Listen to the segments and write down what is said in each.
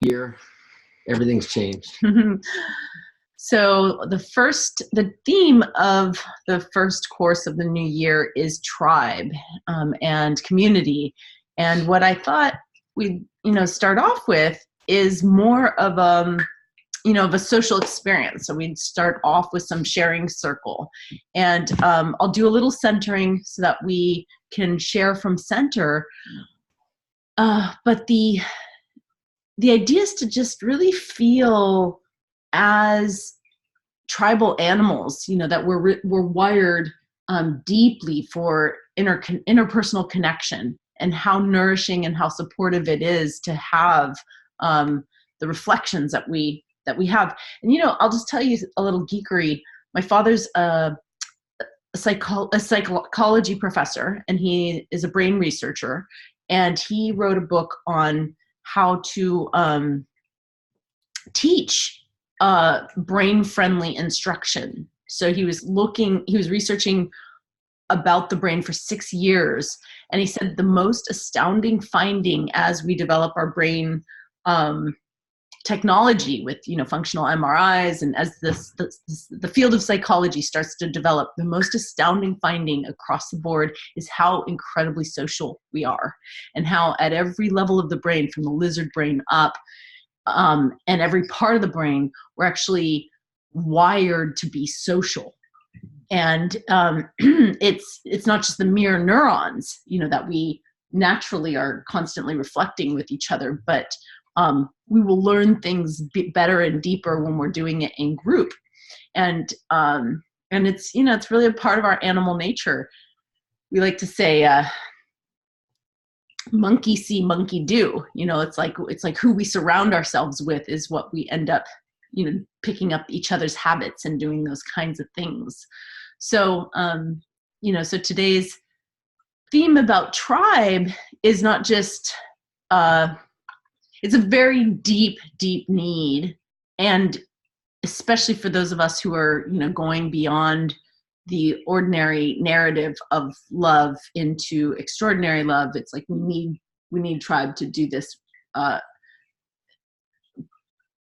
year, everything's changed. So the theme of the first course of the new year is tribe and community. And what I thought we'd, start off with is more of a social experience. So we'd start off with some sharing circle, and I'll do a little centering so that we can share from center. But the idea is to just really feel as tribal animals, that we're wired deeply for interpersonal connection, and how nourishing and how supportive it is to have the reflections that we have. And I'll just tell you a little geekery. My father's a psychology professor, and he is a brain researcher, and he wrote a book on how to teach brain-friendly instruction. So he was researching about the brain for 6 years, and he said the most astounding finding as we develop our brain technology with functional MRIs, and as the field of psychology starts to develop, the most astounding finding across the board is how incredibly social we are, and how at every level of the brain, from the lizard brain up, and every part of the brain, we're actually wired to be social. And it's not just the mirror neurons, that we naturally are constantly reflecting with each other, but we will learn things better and deeper when we're doing it in group. And it's, it's really a part of our animal nature. We like to say, monkey see, monkey do. It's like who we surround ourselves with is what we end up, picking up each other's habits and doing those kinds of things. So, so today's theme about tribe is not just, it's a very deep, deep need. And especially for those of us who are, going beyond the ordinary narrative of love into extraordinary love, it's like we need tribe to do this.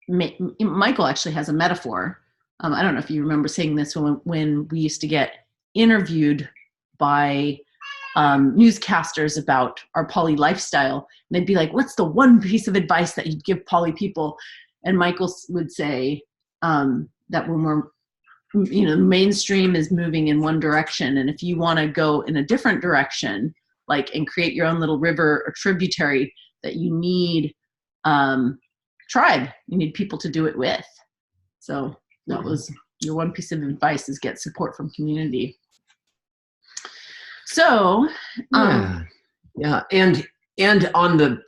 Michael actually has a metaphor. I don't know if you remember saying this when we used to get interviewed by newscasters about our poly lifestyle. And they'd be like, what's the one piece of advice that you'd give poly people? And Michael would say that when we're, mainstream is moving in one direction, and if you want to go in a different direction, and create your own little river or tributary, that you need tribe. You need people to do it with. So that was your one piece of advice, is get support from community. So, yeah. And on the,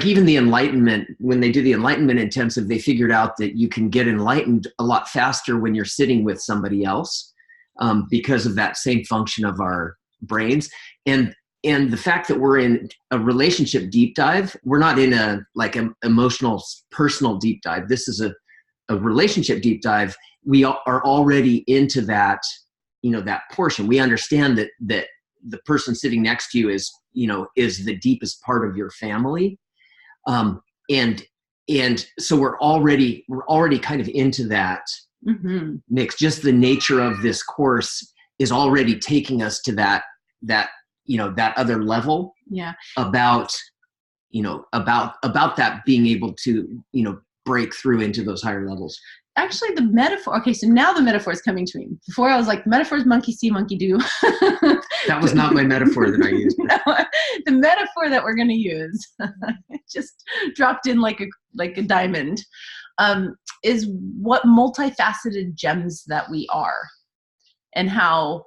even the enlightenment, when they do the enlightenment intensive, they figured out that you can get enlightened a lot faster when you're sitting with somebody else, because of that same function of our brains. And the fact that we're in a relationship deep dive, we're not in an emotional, personal deep dive. This is a relationship deep dive. We are already into that, that portion. We understand that the person sitting next to you is the deepest part of your family. And so we're already kind of into that mix. Just the nature of this course is already taking us to that other level. Yeah. About that being able to, break through into those higher levels. Actually, the metaphor, okay, so now the metaphor is coming to me. Before I was like, metaphor is monkey see, monkey do. That was not my metaphor that I used. No, the metaphor that we're going to use, just dropped in like a diamond, is what multifaceted gems that we are, and how,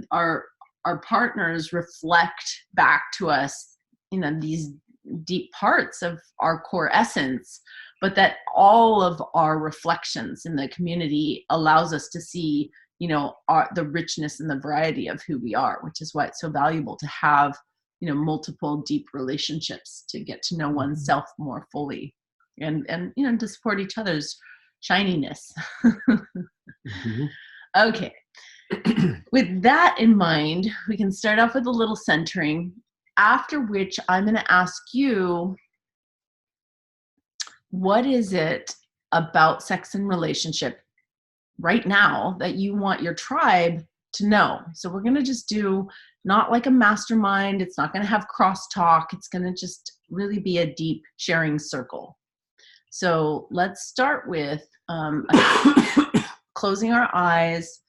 our partners reflect back to us, these deep parts of our core essence, but that all of our reflections in the community allows us to see, the richness and the variety of who we are, which is why it's so valuable to have, multiple deep relationships to get to know oneself more fully, and to support each other's shininess. Okay. With that in mind, we can start off with a little centering, after which I'm going to ask you what is it about sex and relationship right now that you want your tribe to know? So we're going to just do not like a mastermind. It's not going to have crosstalk. It's going to just really be a deep sharing circle. So let's start with closing our eyes,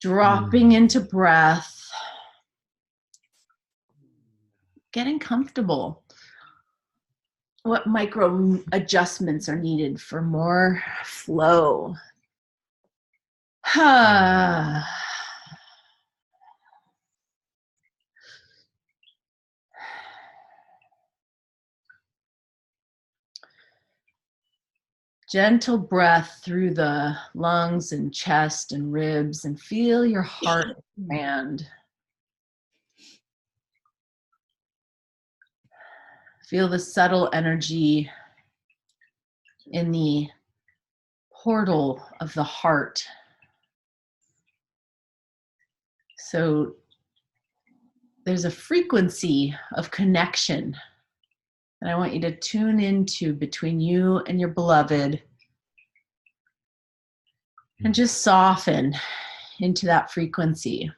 dropping into breath, getting comfortable. What micro adjustments are needed for more flow? Gentle breath through the lungs and chest and ribs, and feel your heart expand. Feel the subtle energy in the portal of the heart. So there's a frequency of connection that I want you to tune into between you and your beloved, and just soften into that frequency.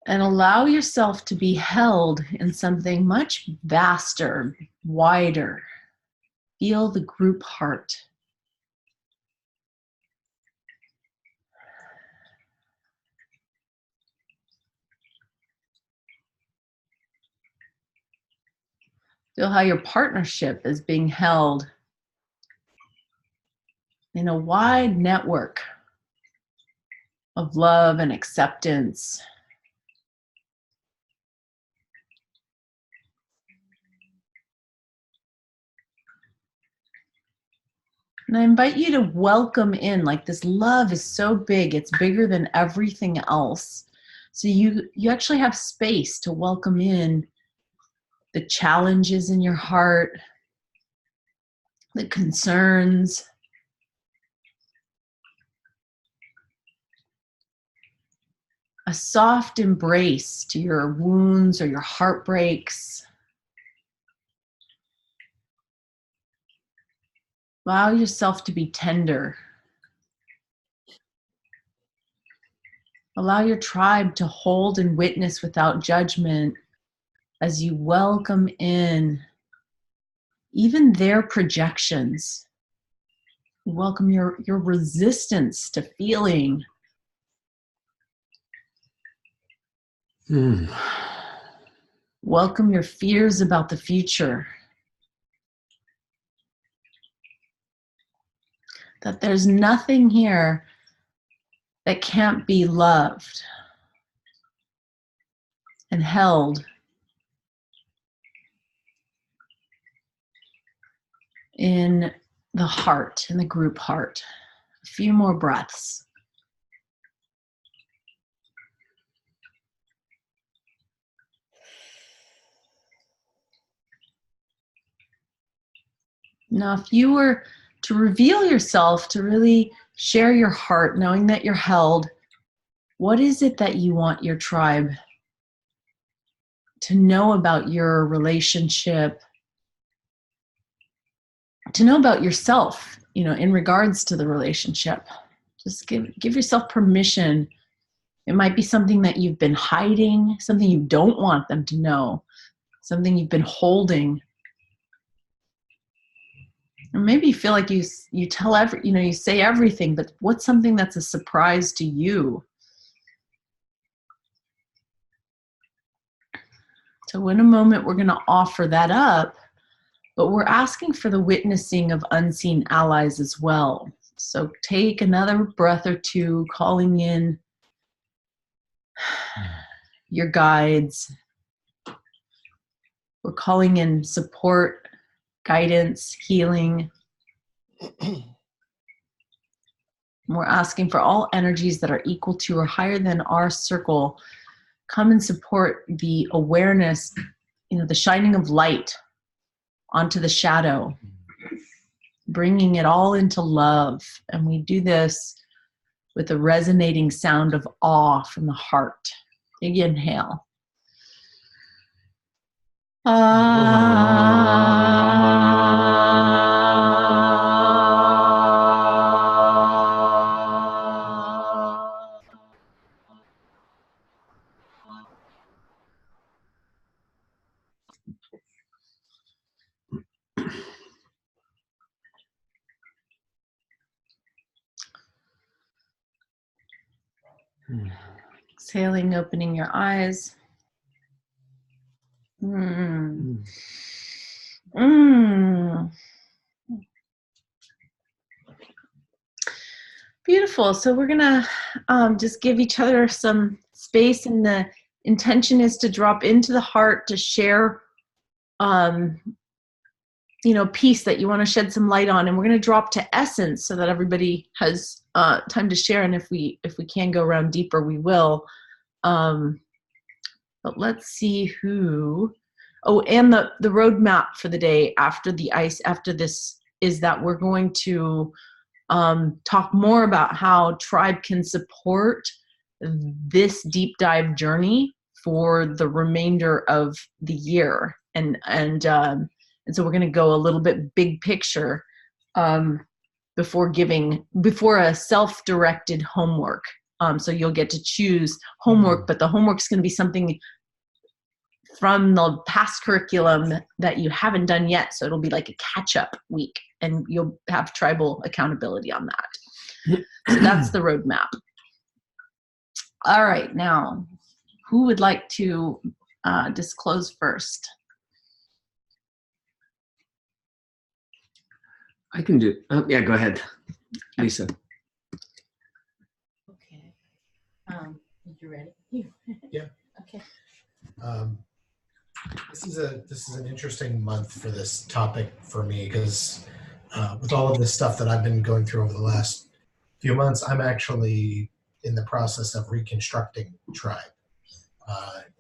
And allow yourself to be held in something much vaster, wider. Feel the group heart. Feel how your partnership is being held in a wide network of love and acceptance. And I invite you to welcome in, like this love is so big, it's bigger than everything else. So you actually have space to welcome in the challenges in your heart, the concerns, a soft embrace to your wounds or your heartbreaks. Allow yourself to be tender. Allow your tribe to hold and witness without judgment as you welcome in even their projections. Welcome your resistance to feeling. Welcome your fears about the future. That there's nothing here that can't be loved and held in the heart, in the group heart. A few more breaths. Now, if you were to reveal yourself, to really share your heart, knowing that you're held, what is it that you want your tribe to know about your relationship, to know about yourself, in regards to the relationship? Just give yourself permission. It might be something that you've been hiding, something you don't want them to know, something you've been holding. Or maybe you feel like you tell you say everything, but what's something that's a surprise to you? So in a moment, we're going to offer that up, but we're asking for the witnessing of unseen allies as well. So take another breath or two, calling in your guides. We're calling in support, guidance, healing. We're asking for all energies that are equal to or higher than our circle. Come and support the awareness, the shining of light onto the shadow, bringing it all into love. And we do this with a resonating sound of awe from the heart. Big inhale. Exhaling, opening your eyes. Beautiful. So we're gonna just give each other some space, and the intention is to drop into the heart to share piece that you want to shed some light on, and we're going to drop to essence so that everybody has time to share, and if we can go around deeper, we will. But let's see who. Oh, and the roadmap for the day after this is that we're going to talk more about how Tribe can support this deep dive journey for the remainder of the year, and so we're going to go a little bit big picture before a self-directed homework. So you'll get to choose homework, but the homework's going to be something from the past curriculum that you haven't done yet. So it'll be like a catch-up week, and you'll have tribal accountability on that. So that's the roadmap. All right, now, who would like to disclose first? I can do. Oh, yeah, go ahead, Lisa. Okay. You ready? Yeah. Okay. This is an interesting month for this topic for me, because with all of this stuff that I've been going through over the last few months, I'm actually in the process of reconstructing Tribe,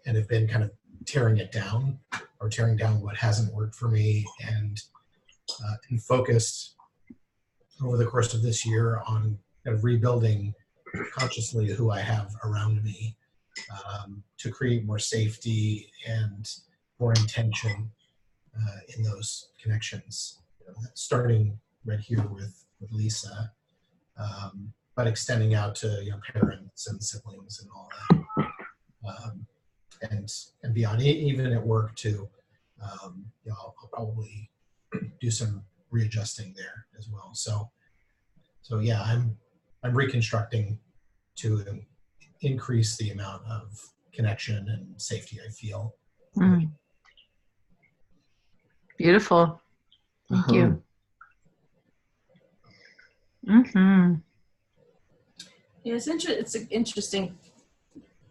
and have been kind of tearing down what hasn't worked for me, and focused over the course of this year on kind of rebuilding consciously who I have around me, to create more safety and more intention in those connections, starting right here with Lisa, but extending out to parents and siblings and all that, and beyond, even at work too. I'll probably do some readjusting there as well. So yeah, I'm reconstructing to increase the amount of connection and safety I feel. Beautiful. Thank you. Mm-hmm. Yeah, it's interesting.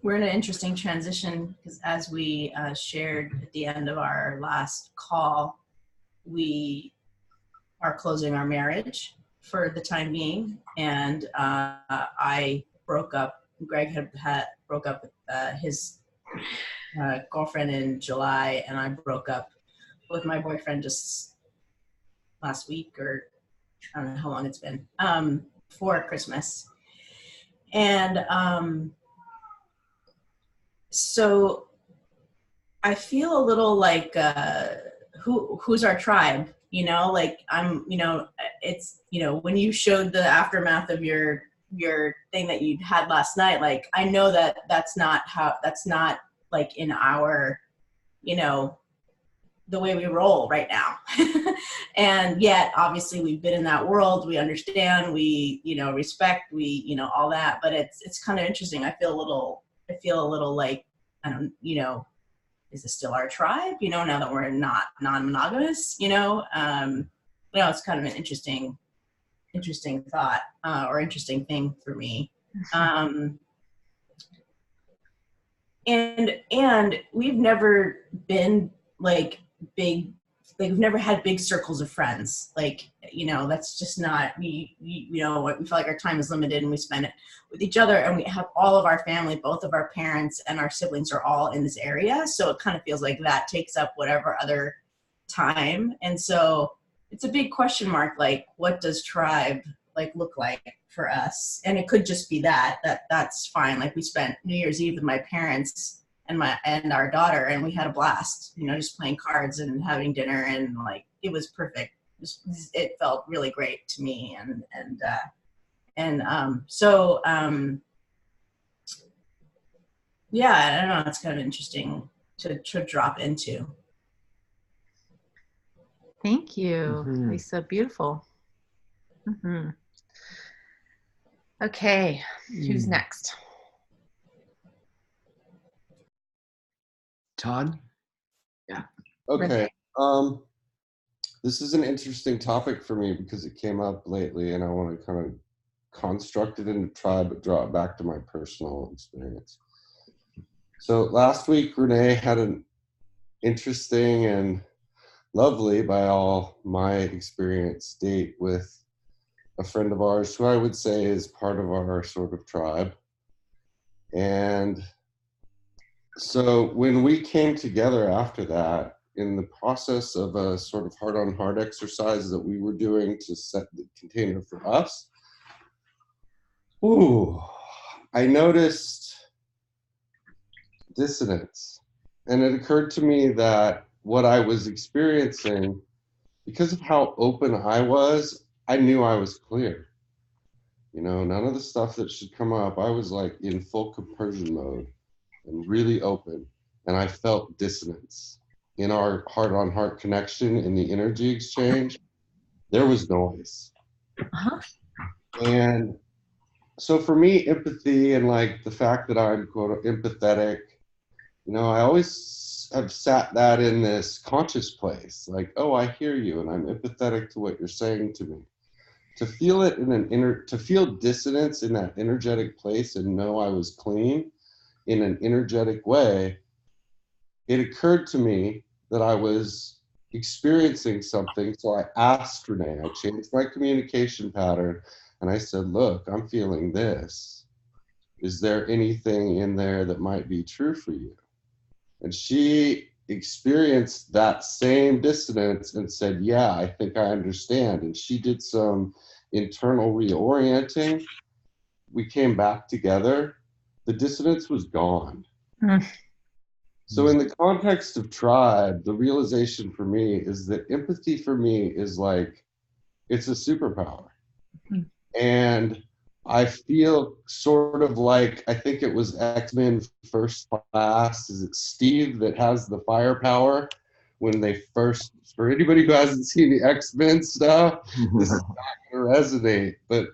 We're in an interesting transition, because as we shared at the end of our last call, we are closing our marriage for the time being, and I broke up. Greg had broke up with his girlfriend in July, and I broke up with my boyfriend just last week, or I don't know how long it's been, for Christmas. And so I feel a little like, who's our tribe? Like it's, when you showed the aftermath of your thing that you had last night, like, I know that's not like in our, the way we roll right now. And yet obviously we've been in that world, we understand, we respect, we all that, but it's kind of interesting. I feel a little like, I don't, is this still our tribe, now that we're not non-monogamous? It's kind of an interesting thought, or interesting thing for me. And we've never been like big, like, we've never had big circles of friends. Like, that's just not, we feel like our time is limited, and we spend it with each other, and we have all of our family, both of our parents and our siblings are all in this area. So it kind of feels like that takes up whatever other time. And so it's a big question mark, like, what does tribe like look like for us? And it could just be that's fine. Like we spent New Year's Eve with my parents and our daughter, and we had a blast, you know, just playing cards and having dinner, and like it was perfect. It felt really great to me, so yeah, I don't know, it's kind of interesting to drop into. Thank you, Lisa. Beautiful. Okay, who's next? Todd? Yeah. Okay. This is an interesting topic for me because it came up lately, and I want to kind of construct it into tribe, but draw it back to my personal experience. So last week, Renee had an interesting and lovely, by all my experience, date with a friend of ours who I would say is part of our sort of tribe. And so when we came together after that, in the process of a sort of heart-on-heart exercise that we were doing to set the container for us, I noticed dissonance. And it occurred to me that what I was experiencing, because of how open I was, I knew I was clear. You know, none of the stuff that should come up, I was like in full compersion mode and really open. And I felt dissonance in our heart-on-heart connection, in the energy exchange. There was noise. And so for me, empathy and like the fact that I'm quote empathetic, you know, I always have sat that in this conscious place, like, oh, I hear you and I'm empathetic to what you're saying to me. To feel it in to feel dissonance in that energetic place and know I was clean in an energetic way, it occurred to me that I was experiencing something. So I asked Renee, I changed my communication pattern, and I said, look, I'm feeling this. Is there anything in there that might be true for you? And she experienced that same dissonance and said, yeah, I think I understand. And she did some internal reorienting. We came back together. The dissonance was gone. So in the context of tribe, the realization for me is that empathy for me is like, it's a superpower. And I feel sort of like, I think it was X-Men First Class, is it Steve that has the firepower when they first, for anybody who hasn't seen the X-Men stuff, this is not going to resonate, but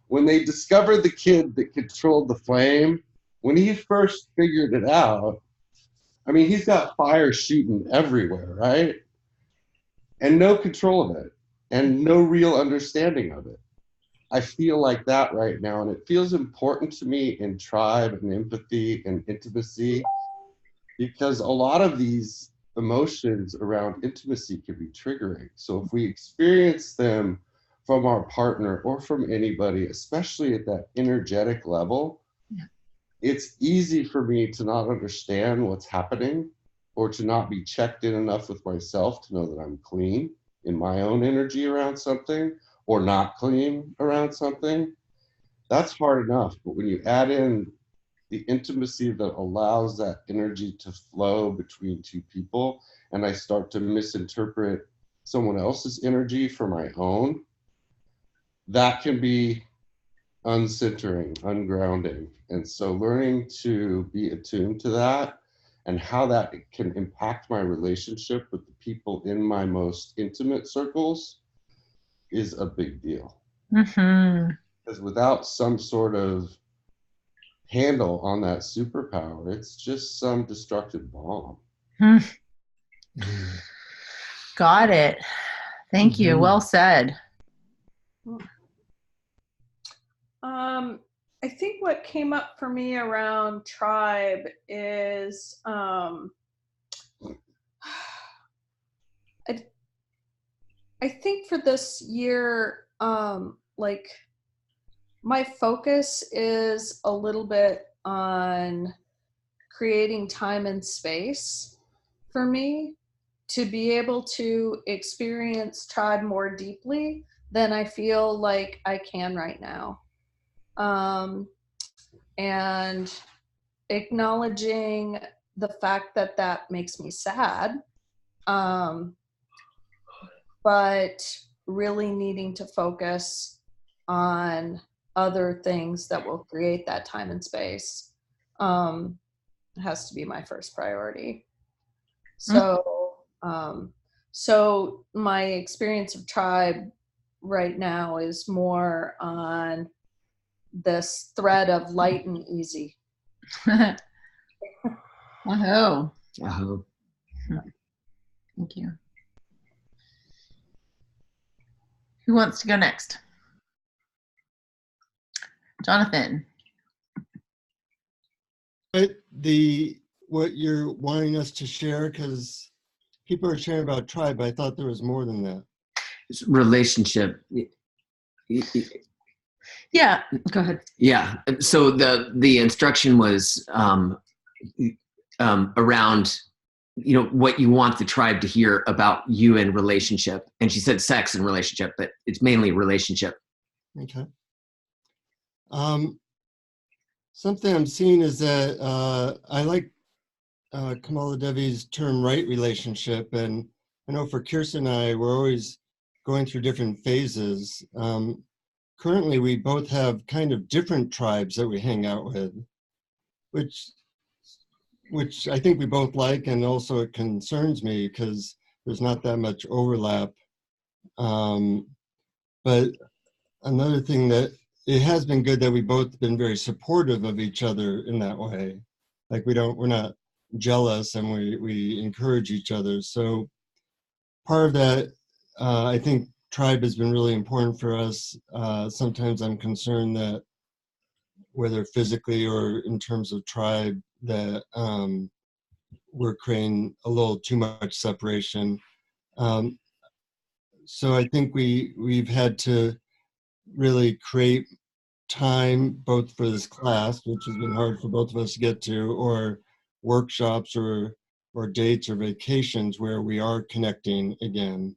when they discovered the kid that controlled the flame, when he first figured it out, I mean, he's got fire shooting everywhere, right? And no control of it and no real understanding of it. I feel like that right now, and it feels important to me in tribe and empathy and intimacy, because a lot of these emotions around intimacy can be triggering. So if we experience them from our partner or from anybody, especially at that energetic level, it's easy for me to not understand what's happening or to not be checked in enough with myself to know that I'm clean in my own energy around something or not clean around something. That's hard enough. But when you add in the intimacy that allows that energy to flow between two people, and I start to misinterpret someone else's energy for my own, that can be uncentering, ungrounding. And so learning to be attuned to that and how that can impact my relationship with the people in my most intimate circles is a big deal. Because without some sort of handle on that superpower, it's just some destructive bomb. Got it. Thank you. Well said. I think what came up for me around tribe is I think for this year, like my focus is a little bit on creating time and space for me to be able to experience tribe more deeply than I feel like I can right now. And acknowledging the fact that that makes me sad, but really needing to focus on other things that will create that time and space has to be my first priority. So, so my experience of tribe right now is more on this thread of light and easy. Wahoo. Wahoo. Thank you. Who wants to go next? Jonathan. What you're wanting us to share, because people are sharing about tribe, I thought there was more than that. It's relationship. Yeah, go ahead. Yeah. So the instruction was around, what you want the tribe to hear about you and relationship. And she said sex and relationship, but it's mainly relationship. Okay. Something I'm seeing is that I like Kamala Devi's term right relationship. And I know for Kirsten and I, we're always going through different phases. Currently, we both have kind of different tribes that we hang out with, which I think we both like, and also it concerns me because there's not that much overlap. But another thing that it has been good that we've both been very supportive of each other in that way. Like we're not jealous, and we encourage each other. So part of that, I think tribe has been really important for us. Sometimes I'm concerned that whether physically or in terms of tribe, that we're creating a little too much separation. So I think we've had to really create time both for this class, which has been hard for both of us to get to, or workshops or dates or vacations where we are connecting again.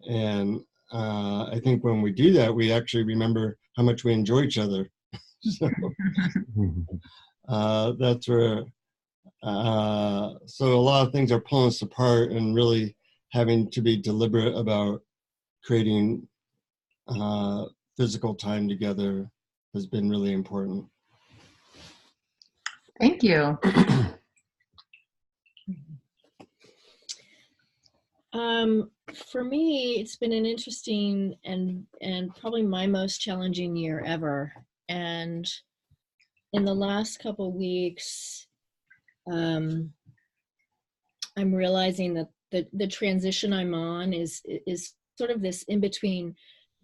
And I think when we do that, we actually remember how much we enjoy each other. So that's where, so a lot of things are pulling us apart, and really having to be deliberate about creating physical time together has been really important. Thank you. For me, it's been an interesting and probably my most challenging year ever. And in the last couple of weeks, I'm realizing that the transition I'm on is sort of this in between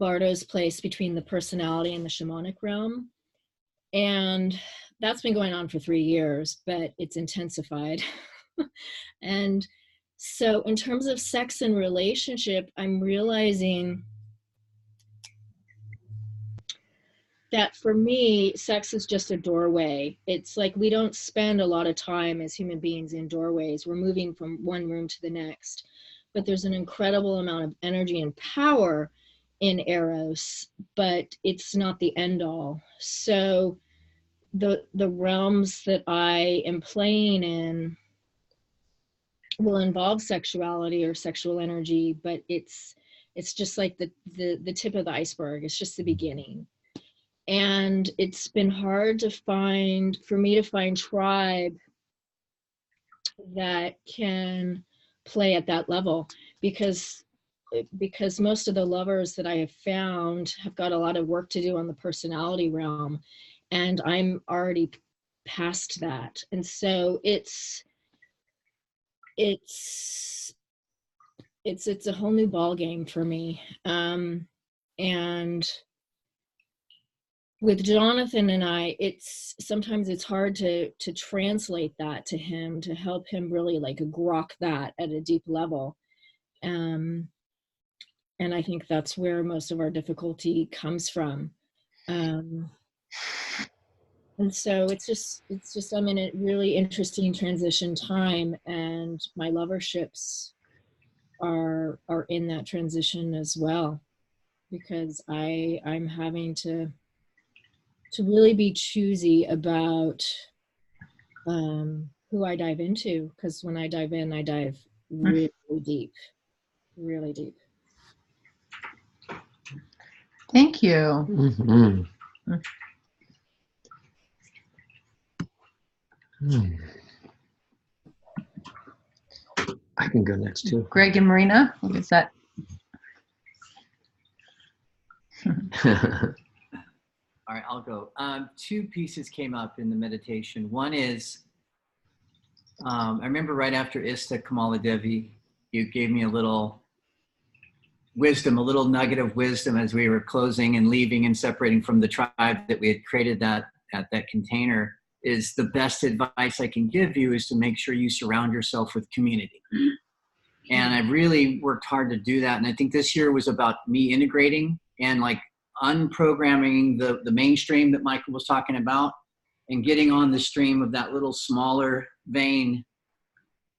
Bardo's place between the personality and the shamanic realm. And that's been going on for 3 years, but it's intensified. And so in terms of sex and relationship, I'm realizing that for me, sex is just a doorway. It's like we don't spend a lot of time as human beings in doorways. We're moving from one room to the next. But there's an incredible amount of energy and power in Eros, but it's not the end all. So the realms that I am playing in will involve sexuality or sexual energy, but it's just like the tip of the iceberg. It's just the beginning. And it's been hard for me to find tribe that can play at that level, because most of the lovers that I have found have got a lot of work to do on the personality realm, and I'm already past that. And so it's a whole new ball game for me. And with Jonathan and I, sometimes it's hard to translate that to him, to help him really like grok that at a deep level. And I think that's where most of our difficulty comes from. And so it's just I'm in a really interesting transition time, and my loverships are in that transition as well. because I'm having to really be choosy about who I dive into, because when I dive in, I dive really deep, really deep. Thank you. Mm-hmm. I can go next too. Greg and Marina, what is that? All right, I'll go. Two pieces came up in the meditation. One is, I remember right after Ista Kamala Devi, you gave me a little wisdom, a little nugget of wisdom as we were closing and leaving and separating from the tribe that we had created that at that container. Is the best advice I can give you is to make sure you surround yourself with community. And I really worked hard to do that. And I think this year was about me integrating and like unprogramming the mainstream that Michael was talking about and getting on the stream of that little smaller vein.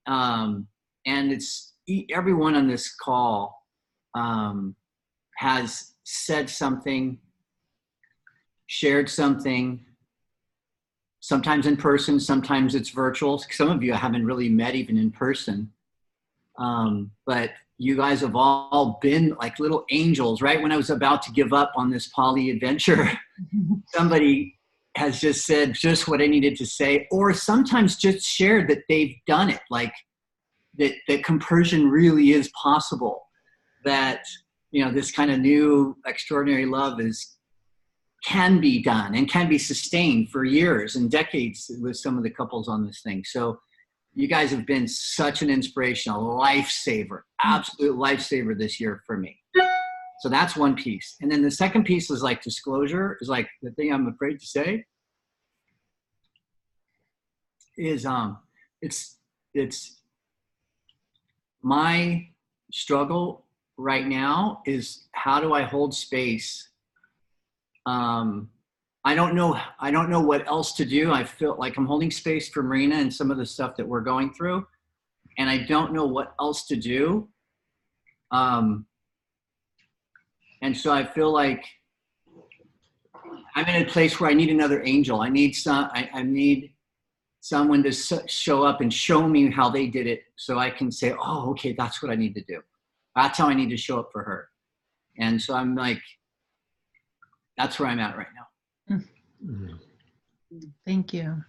And it's everyone on this call has said something, shared something, sometimes in person, sometimes it's virtual. Some of you I haven't really met even in person. But you guys have all been like little angels. Right when I was about to give up on this poly adventure, somebody has just said just what I needed to say, or sometimes just shared that they've done it, like that compersion really is possible, that, you know, this kind of new extraordinary love can be done and can be sustained for years and decades with some of the couples on this thing. So you guys have been such an inspiration, a lifesaver, absolute lifesaver this year for me. So that's one piece. And then the second piece is like disclosure, is like the thing I'm afraid to say is it's my struggle right now is how do I hold space? I don't know what else to do. I feel like I'm holding space for Marina and some of the stuff that we're going through, and I don't know what else to do. And so I feel like I'm in a place where I need another angel. I need someone to show up and show me how they did it, so I can say, oh, okay, that's what I need to do. That's how I need to show up for her. And so I'm like, that's where I'm at right now. Mm-hmm. Thank you.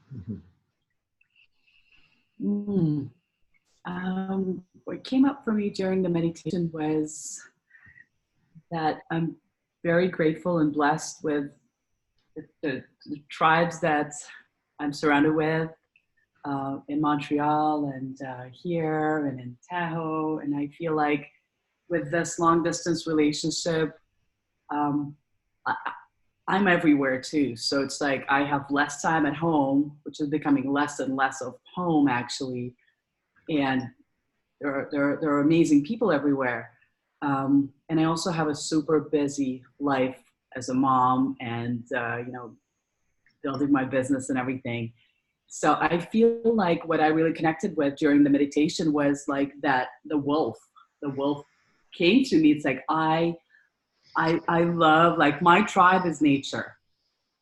Mm-hmm. What came up for me during the meditation was that I'm very grateful and blessed with the tribes that I'm surrounded with in Montreal and here and in Tahoe. And I feel like with this long distance relationship, I'm everywhere too. So it's like I have less time at home, which is becoming less and less of home actually. And there are amazing people everywhere. And I also have a super busy life as a mom and, you know, building my business and everything. So I feel like what I really connected with during the meditation was like that the wolf came to me. It's like, I love, like, my tribe is nature.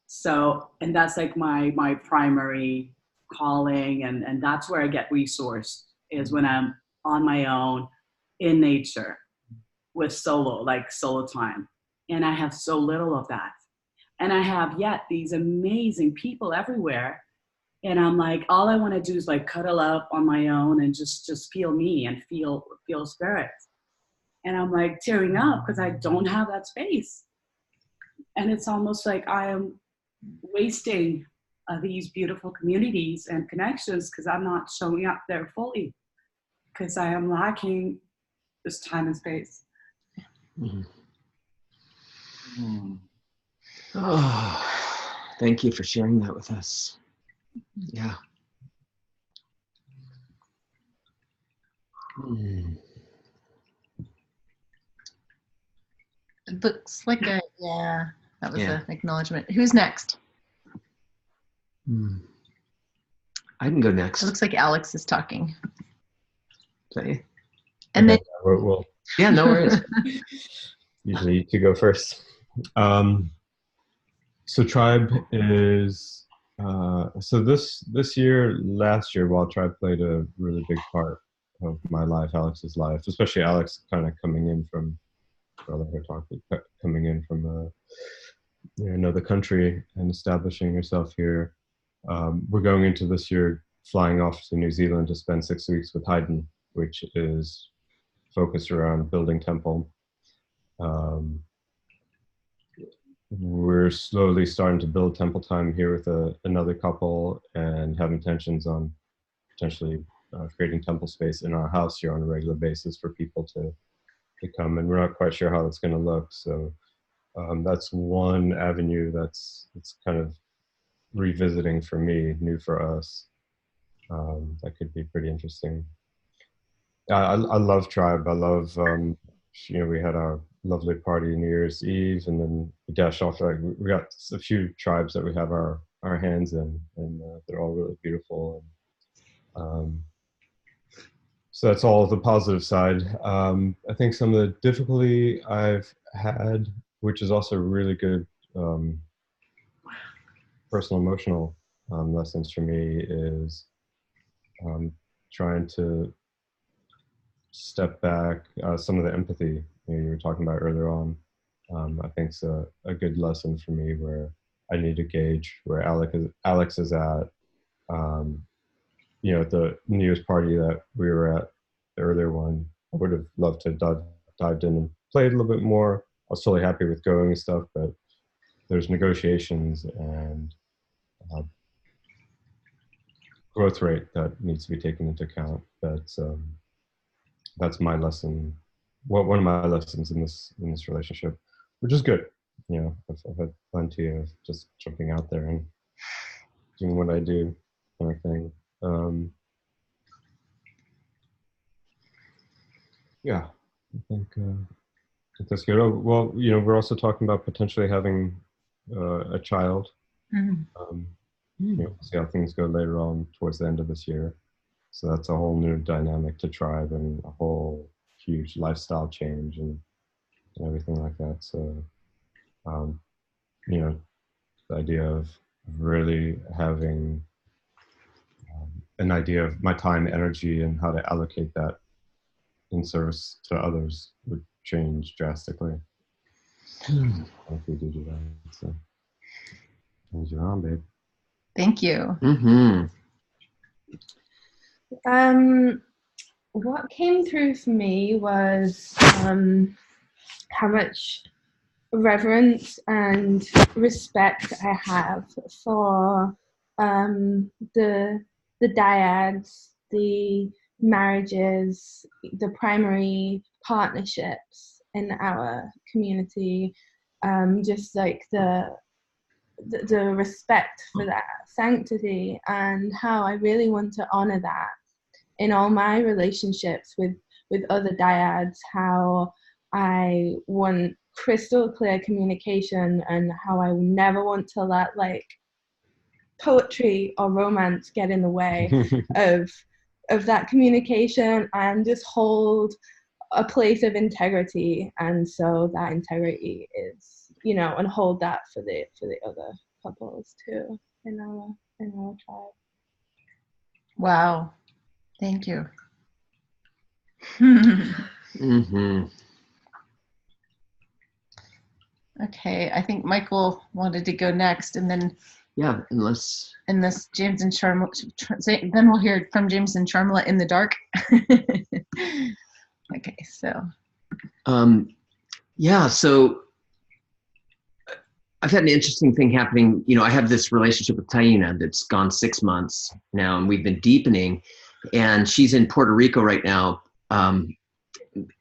So, and that's like my primary calling. And that's where I get resourced, is when I'm on my own in nature with solo time. And I have so little of that. And I have yet these amazing people everywhere. And I'm like, all I want to do is like cuddle up on my own and just feel me and feel spirit. And I'm like tearing up because I don't have that space. And it's almost like I am wasting these beautiful communities and connections because I'm not showing up there fully, because I am lacking this time and space. Mm-hmm. Oh, thank you for sharing that with us. Yeah. It looks like that was an acknowledgement. Who's next? I can go next. It looks like Alex is talking. Okay. And then well, yeah, no worries. usually to go first. So Tribe is so this year, last year, while Tribe played a really big part of my life, Alex's life, especially Alex kind of coming in from coming in from another country and establishing herself here. We're going into this year flying off to New Zealand to spend 6 weeks with Haydn, which is focused around building temple. We're slowly starting to build temple time here with another couple and have intentions on potentially creating temple space in our house here on a regular basis for people to come. And we're not quite sure how that's going to look. So that's one avenue that's kind of revisiting for me, new for us. That could be pretty interesting. I love Tribe. I love, we had our lovely party New Year's Eve, and then we dashed off. Like, we got a few tribes that we have our hands in, and they're all really beautiful. And, so that's all the positive side. I think some of the difficulty I've had, which is also really good personal emotional lessons for me, is trying to step back. Some of the empathy you were talking about earlier on, I think is a good lesson for me, where I need to gauge where Alex is at. At the New Year's party that we were at, the earlier one, I would have loved to have dived in and played a little bit more. I was totally happy with going and stuff, but there's negotiations and growth rate that needs to be taken into account. That's my lesson. One of my lessons in this relationship, which is good. I've had plenty of just jumping out there and doing what I do, kind of thing. Yeah, I think that's good. Oh, well, we're also talking about potentially having a child. We'll see how things go later on towards the end of this year. So that's a whole new dynamic to Tribe, and a whole huge lifestyle change and everything like that. So, the idea of really having an idea of my time, energy, and how to allocate that in service to others would change drastically. If we do that. So, hands you on, babe. Thank you. Mm-hmm. What came through for me was how much reverence and respect I have for the dyads, the marriages, the primary partnerships in our community. Just like the respect for that sanctity, and how I really want to honor that in all my relationships with other dyads, how I want crystal clear communication, and how I never want to let like poetry or romance get in the way of that communication, and just hold a place of integrity. And so that integrity is, and hold that for the other couples too in our tribe. Wow. Thank you. Mm-hmm. Okay, I think Michael wanted to go next, and then unless James and Sharmila, then we'll hear from James and Sharmila in the dark. Okay, so so I've had an interesting thing happening. I have this relationship with Taina that's gone 6 months now, and we've been deepening, and she's in Puerto Rico right now.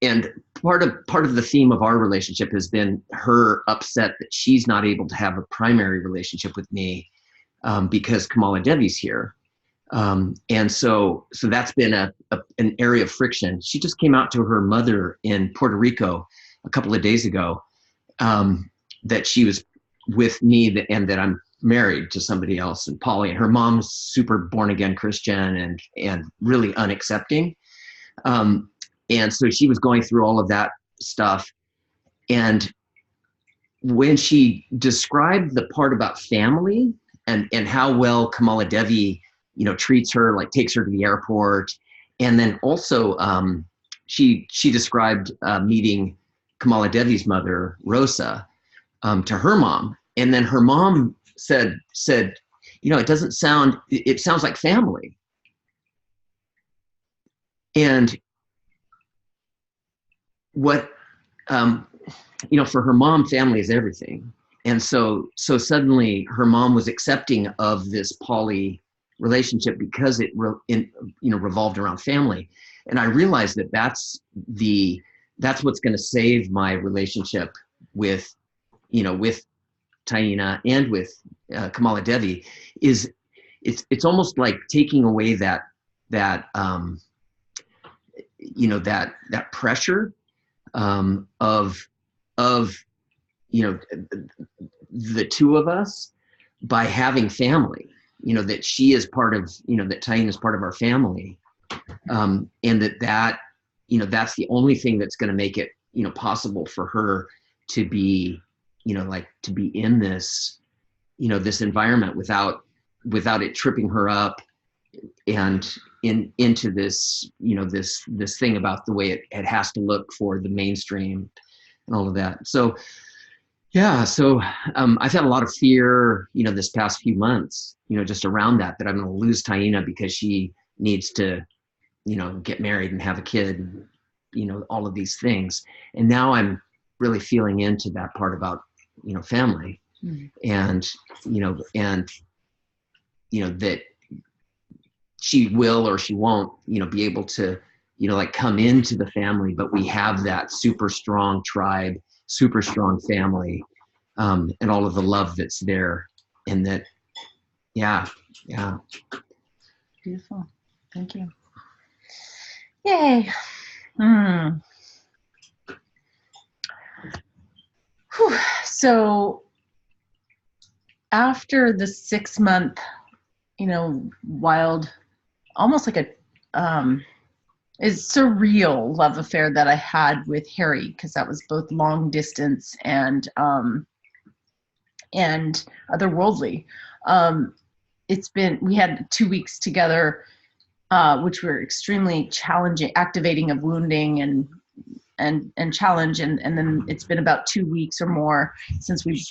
And part of the theme of our relationship has been her upset that she's not able to have a primary relationship with me because Kamala Devi's here. And so that's been an area of friction. She just came out to her mother in Puerto Rico a couple of days ago, that she was with me and that I'm married to somebody else, and Polly, and her mom's super born again Christian and really unaccepting. And so she was going through all of that stuff. And when she described the part about family and how well Kamala Devi, treats her, like takes her to the airport, and then also she described meeting Kamala Devi's mother, Rosa, to her mom, and then her mom said, it sounds like family. And what, for her mom, family is everything. And so suddenly her mom was accepting of this poly relationship because it revolved around family. And I realized that that's what's going to save my relationship with Taina and with Kamala Devi. Is it's almost like taking away that pressure of the two of us by having family, that she is part of, that Taina is part of our family, and that's the only thing that's going to make it possible for her to be to be in this this environment without it tripping her up and into this this thing about the way it has to look for the mainstream and all of that. So yeah, I've had a lot of fear this past few months just around that I'm going to lose Taina because she needs to get married and have a kid, all of these things. And now I'm really feeling into that part about family, and that she will or she won't be able to come into the family, but we have that super strong tribe, super strong family, and all of the love that's there. And that yeah Beautiful. Thank you. Yay. So after the 6-month wild, almost like a is surreal love affair that I had with Harry, because that was both long distance and otherworldly. We had 2 weeks together, which were extremely challenging, activating of wounding and challenge, and then it's been about 2 weeks or more since we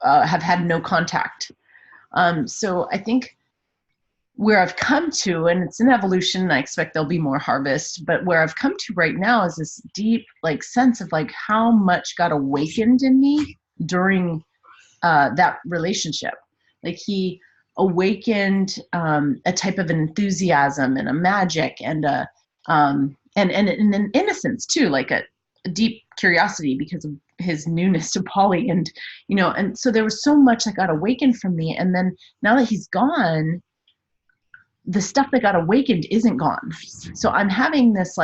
have had no contact. So I think where I've come to, and it's an evolution, and I expect there'll be more harvest, but where I've come to right now is this deep sense of how much got awakened in me during that relationship. He awakened a type of enthusiasm and a magic and and an innocence too, a deep curiosity because of his newness to poly, and and so there was so much that got awakened from me. And then now that he's gone, the stuff that got awakened isn't gone. So I'm having this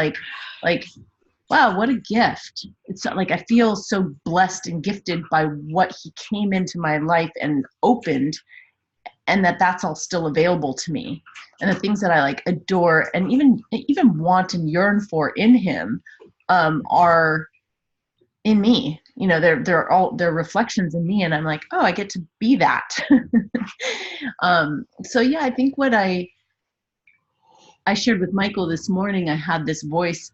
wow, what a gift. It's I feel so blessed and gifted by what he came into my life and opened, and that's all still available to me. And the things that I adore and even want and yearn for in him are in me. They're reflections in me, and I'm oh, I get to be that. So yeah, I think what I shared with Michael this morning, I had this voice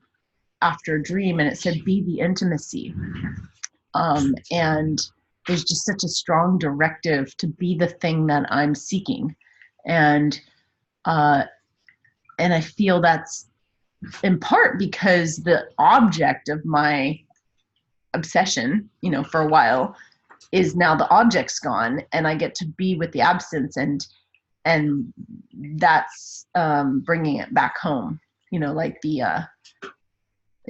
after a dream, and it said, be the intimacy. And there's just such a strong directive to be the thing that I'm seeking. And I feel that's in part because the object of my obsession, for a while, is now the object's gone, and I get to be with the absence, and that's bringing it back home.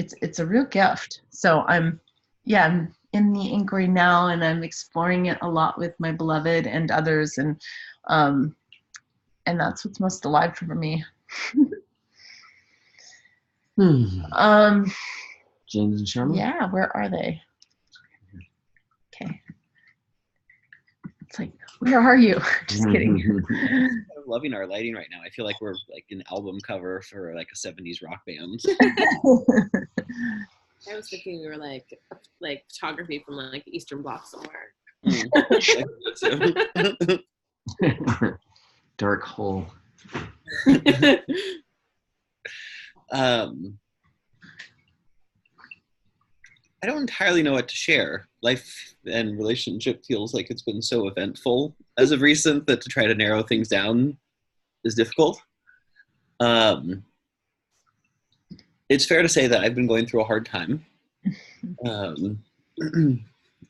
It's a real gift. So I'm in the inquiry now, and I'm exploring it a lot with my beloved and others, and that's what's most alive for me. James and Sharma? Yeah, where are they? Okay. It's where are you? Just kidding. I'm loving our lighting right now. I feel like we're an album cover for a 70s rock band. I was thinking we were like photography from like the Eastern Bloc somewhere. Dark hole. I don't entirely know what to share. Life and relationship feels like it's been so eventful as of recent that to try to narrow things down is difficult. It's fair to say that I've been going through a hard time.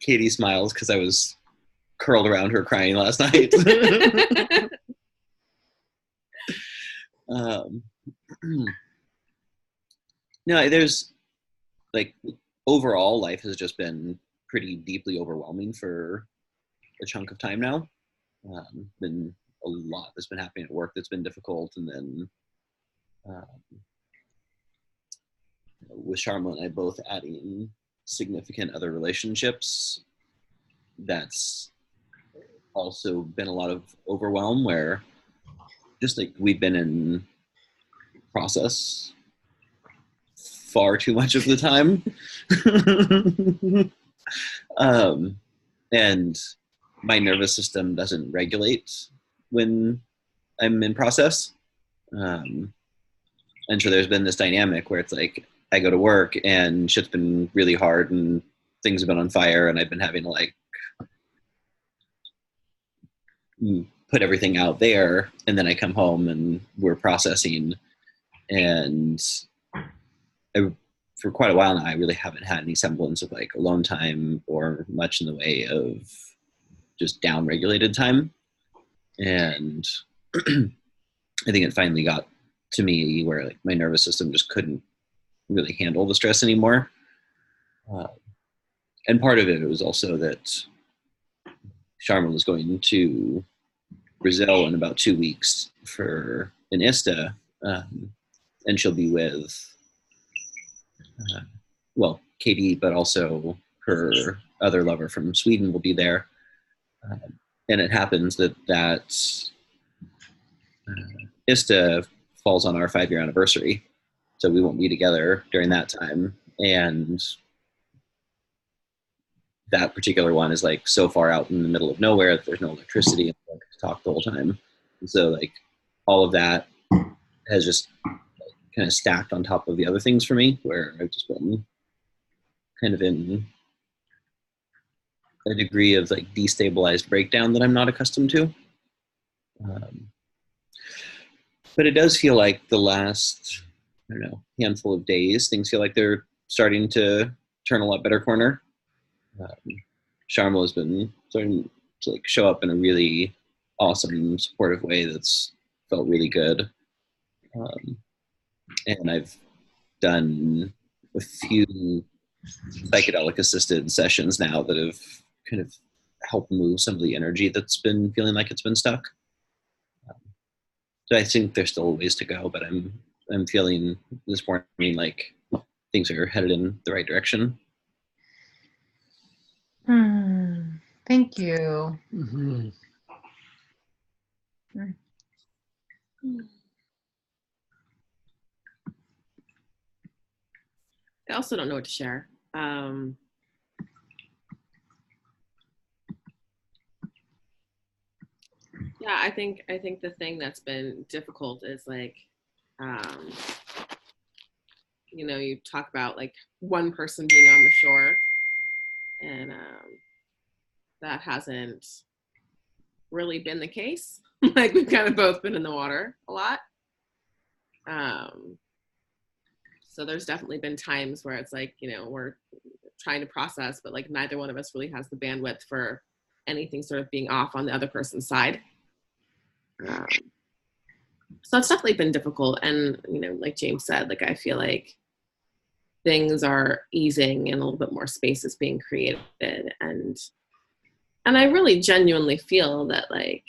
Katie smiles because I was curled around her crying last night. No, there's like overall life has just been pretty deeply overwhelming for a chunk of time now. Been a lot that's been happening at work that's been difficult, and then with Sharma and I both adding significant other relationships, that's also been a lot of overwhelm where just like we've been in process far too much of the time. And my nervous system doesn't regulate when I'm in process. And so there's been this dynamic where it's like I go to work and shit's been really hard and things have been on fire and I've been having to like put everything out there, and then I come home and we're processing, and for quite a while now I really haven't had any semblance of like alone time or much in the way of just down regulated time. And I think it finally got to me where like my nervous system just couldn't really handle the stress anymore. And part of it was also that Sharma was going to Brazil in about 2 weeks for an ISTA, and she'll be with Katie, but also her other lover from Sweden will be there. And it happens that ISTA falls on our 5-year anniversary. So we won't be together during that time. And that particular one is like so far out in the middle of nowhere that there's no electricity and I have to talk the whole time. And so like all of that has just kind of stacked on top of the other things for me, where I've just been kind of in a degree of like destabilized breakdown that I'm not accustomed to. But it does feel like the last, handful of days, things feel like they're starting to turn a lot better corner. Sharma has been starting to like show up in a really awesome, supportive way that's felt really good. And I've done a few psychedelic assisted sessions now that have kind of helped move some of the energy that's been feeling like it's been stuck. So I think there's still ways to go, but I'm feeling this morning like things are headed in the right direction. Thank you. Mm-hmm. I also don't know what to share. Yeah, I think the thing that's been difficult is like, you talk about like one person being on the shore, and that hasn't really been the case. Like we've kind of both been in the water a lot. So there's definitely been times where it's like, we're trying to process, but like neither one of us really has the bandwidth for anything sort of being off on the other person's side. So it's definitely been difficult. And, like James said, like I feel like things are easing and a little bit more space is being created. And I really genuinely feel that like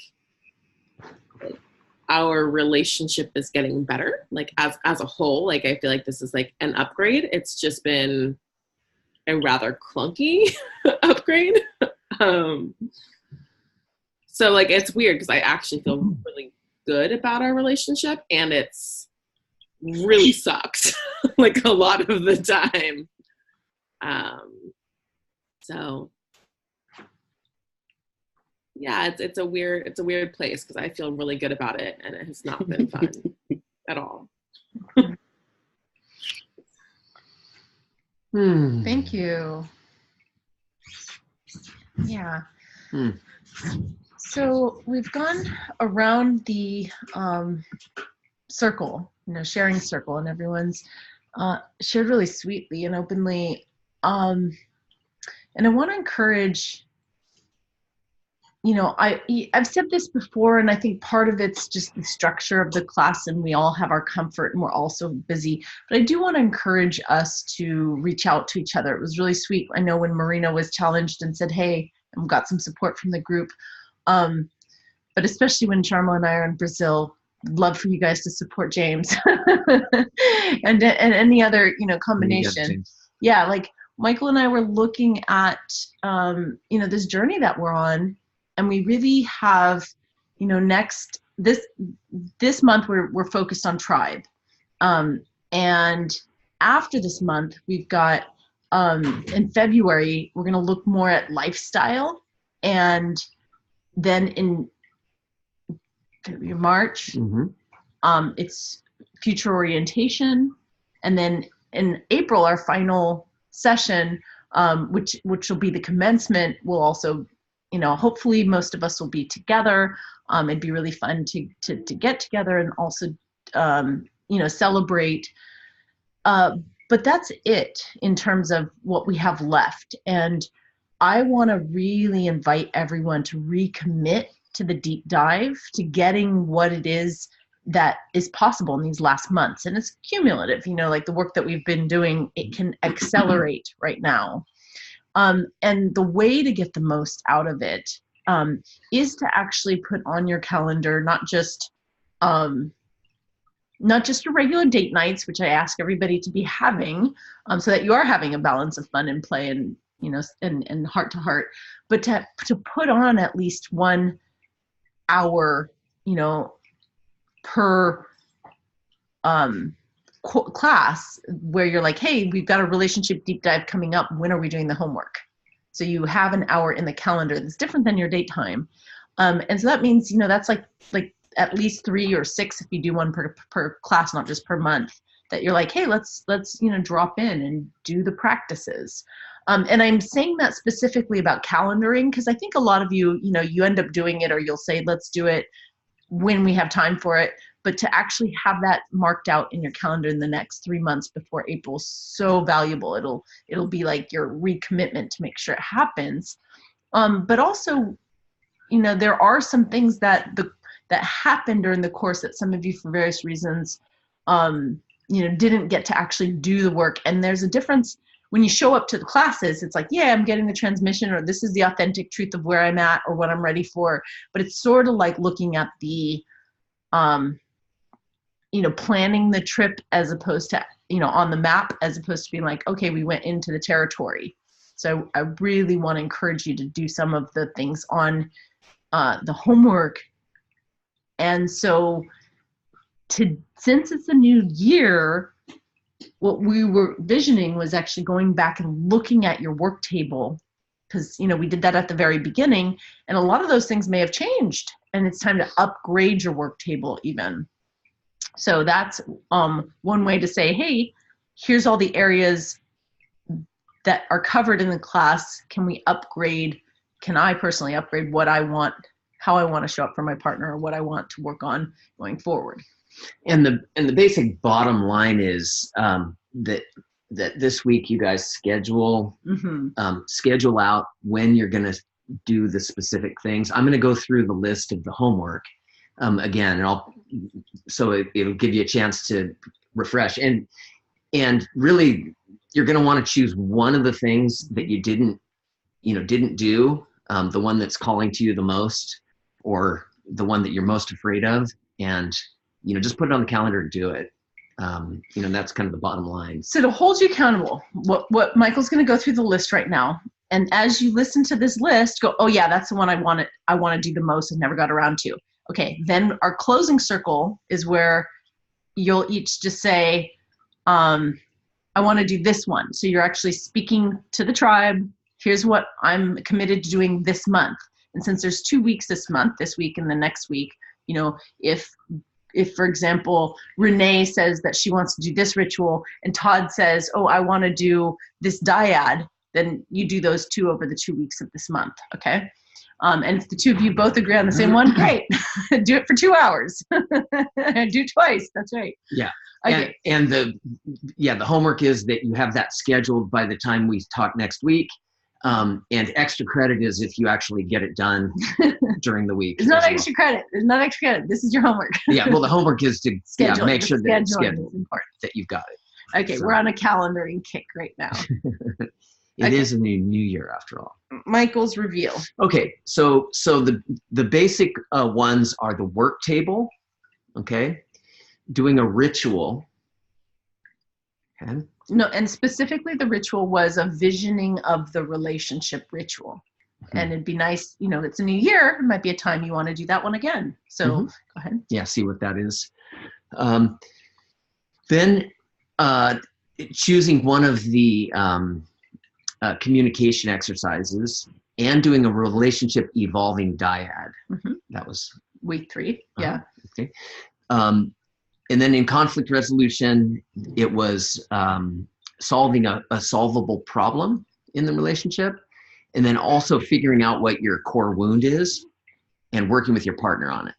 our relationship is getting better, like as a whole. Like I feel like this is like an upgrade. It's just been a rather clunky upgrade. So like it's weird because I actually feel really good about our relationship, and it's really sucks like a lot of the time. So yeah, it's a weird place because I feel really good about it, and it has not been fun at all. Thank you. Yeah. So we've gone around the circle, sharing circle, and everyone's shared really sweetly and openly. And I want to encourage, I've said this before, and I think part of it's just the structure of the class, and we all have our comfort, and we're all so busy. But I do want to encourage us to reach out to each other. It was really sweet. I know when Marina was challenged and said, hey, and got some support from the group. But especially when Sharma and I are in Brazil, love for you guys to support James and any other, combination. Yeah, like Michael and I were looking at, this journey that we're on, and we really have, this month we're focused on tribe. And after this month, we've got, in February, we're going to look more at lifestyle. And then in March, it's future orientation. And then in April, our final session, which will be the commencement, will also, hopefully most of us will be together. It'd be really fun to get together and also, celebrate. But that's it in terms of what we have left. And I want to really invite everyone to recommit to the deep dive, to getting what it is that is possible in these last months. And it's cumulative, like the work that we've been doing, it can accelerate right now. And the way to get the most out of it is to actually put on your calendar, not just your regular date nights, which I ask everybody to be having, so that you are having a balance of fun and play and, and heart to heart, but to put on at least 1 hour, per class where you're like, hey, we've got a relationship deep dive coming up. When are we doing the homework? So you have an hour in the calendar that's different than your date time. And so that means, that's like at least 3 or 6 if you do one per class, not just per month, that you're like, hey, let's drop in and do the practices. And I'm saying that specifically about calendaring because I think a lot of you, you end up doing it, or you'll say, let's do it when we have time for it. But to actually have that marked out in your calendar in the next 3 months before April is so valuable. It'll be like your recommitment to make sure it happens. But also, there are some things that happened during the course that some of you, for various reasons, didn't get to actually do the work. And there's a difference when you show up to the classes. It's like, yeah, I'm getting the transmission, or this is the authentic truth of where I'm at or what I'm ready for. But it's sort of like looking at the, planning the trip as opposed to, on the map, as opposed to being like, okay, we went into the territory. So I really want to encourage you to do some of the things on the homework. And so since it's a new year, what we were visioning was actually going back and looking at your work table, because we did that at the very beginning, and a lot of those things may have changed, and it's time to upgrade your work table even. So that's one way to say, hey, here's all the areas that are covered in the class. Can we upgrade? Can I personally upgrade what I want, how I want to show up for my partner, or what I want to work on going forward? And the basic bottom line is that this week you guys schedule out when you're going to do the specific things. I'm going to go through the list of the homework again, and it'll give you a chance to refresh. And really, you're going to want to choose one of the things that you didn't do, the one that's calling to you the most, or the one that you're most afraid of, and just put it on the calendar and do it. That's kind of the bottom line. So to hold you accountable, what Michael's going to go through the list right now. And as you listen to this list, go, oh yeah, that's the one I want to do the most and never got around to. Okay, then our closing circle is where you'll each just say, I want to do this one. So you're actually speaking to the tribe. Here's what I'm committed to doing this month. And since there's 2 weeks this month, this week and the next week, you know, if for example, Renee says that she wants to do this ritual and Todd says, oh, I want to do this dyad, then you do those 2 over the 2 weeks of this month. Okay. And if the 2 of you both agree on the same one, great. Do it for 2 hours. Do twice. That's right. Yeah. Okay. And the homework is that you have that scheduled by the time we talk next week. And extra credit is if you actually get it done during the week. It's not extra credit. It's not extra credit. This is your homework. Yeah. Well, the homework is to make sure that it's scheduling scheduled, is important. that you've got it. Okay. So. We're on a calendaring kick right now. It is a new year after all. Michael's reveal. Okay, so the basic ones are the work table, okay, doing a ritual. Okay. No, and specifically the ritual was a visioning of the relationship ritual. Mm-hmm. And it'd be nice, you know, it's a new year. It might be a time you want to do that one again. So go ahead. Yeah, see what that is. Then choosing one of the communication exercises and doing a relationship evolving dyad. Mm-hmm. That was week 3. Yeah. Okay. And then in conflict resolution, it was solving a solvable problem in the relationship, and then also figuring out what your core wound is and working with your partner on it.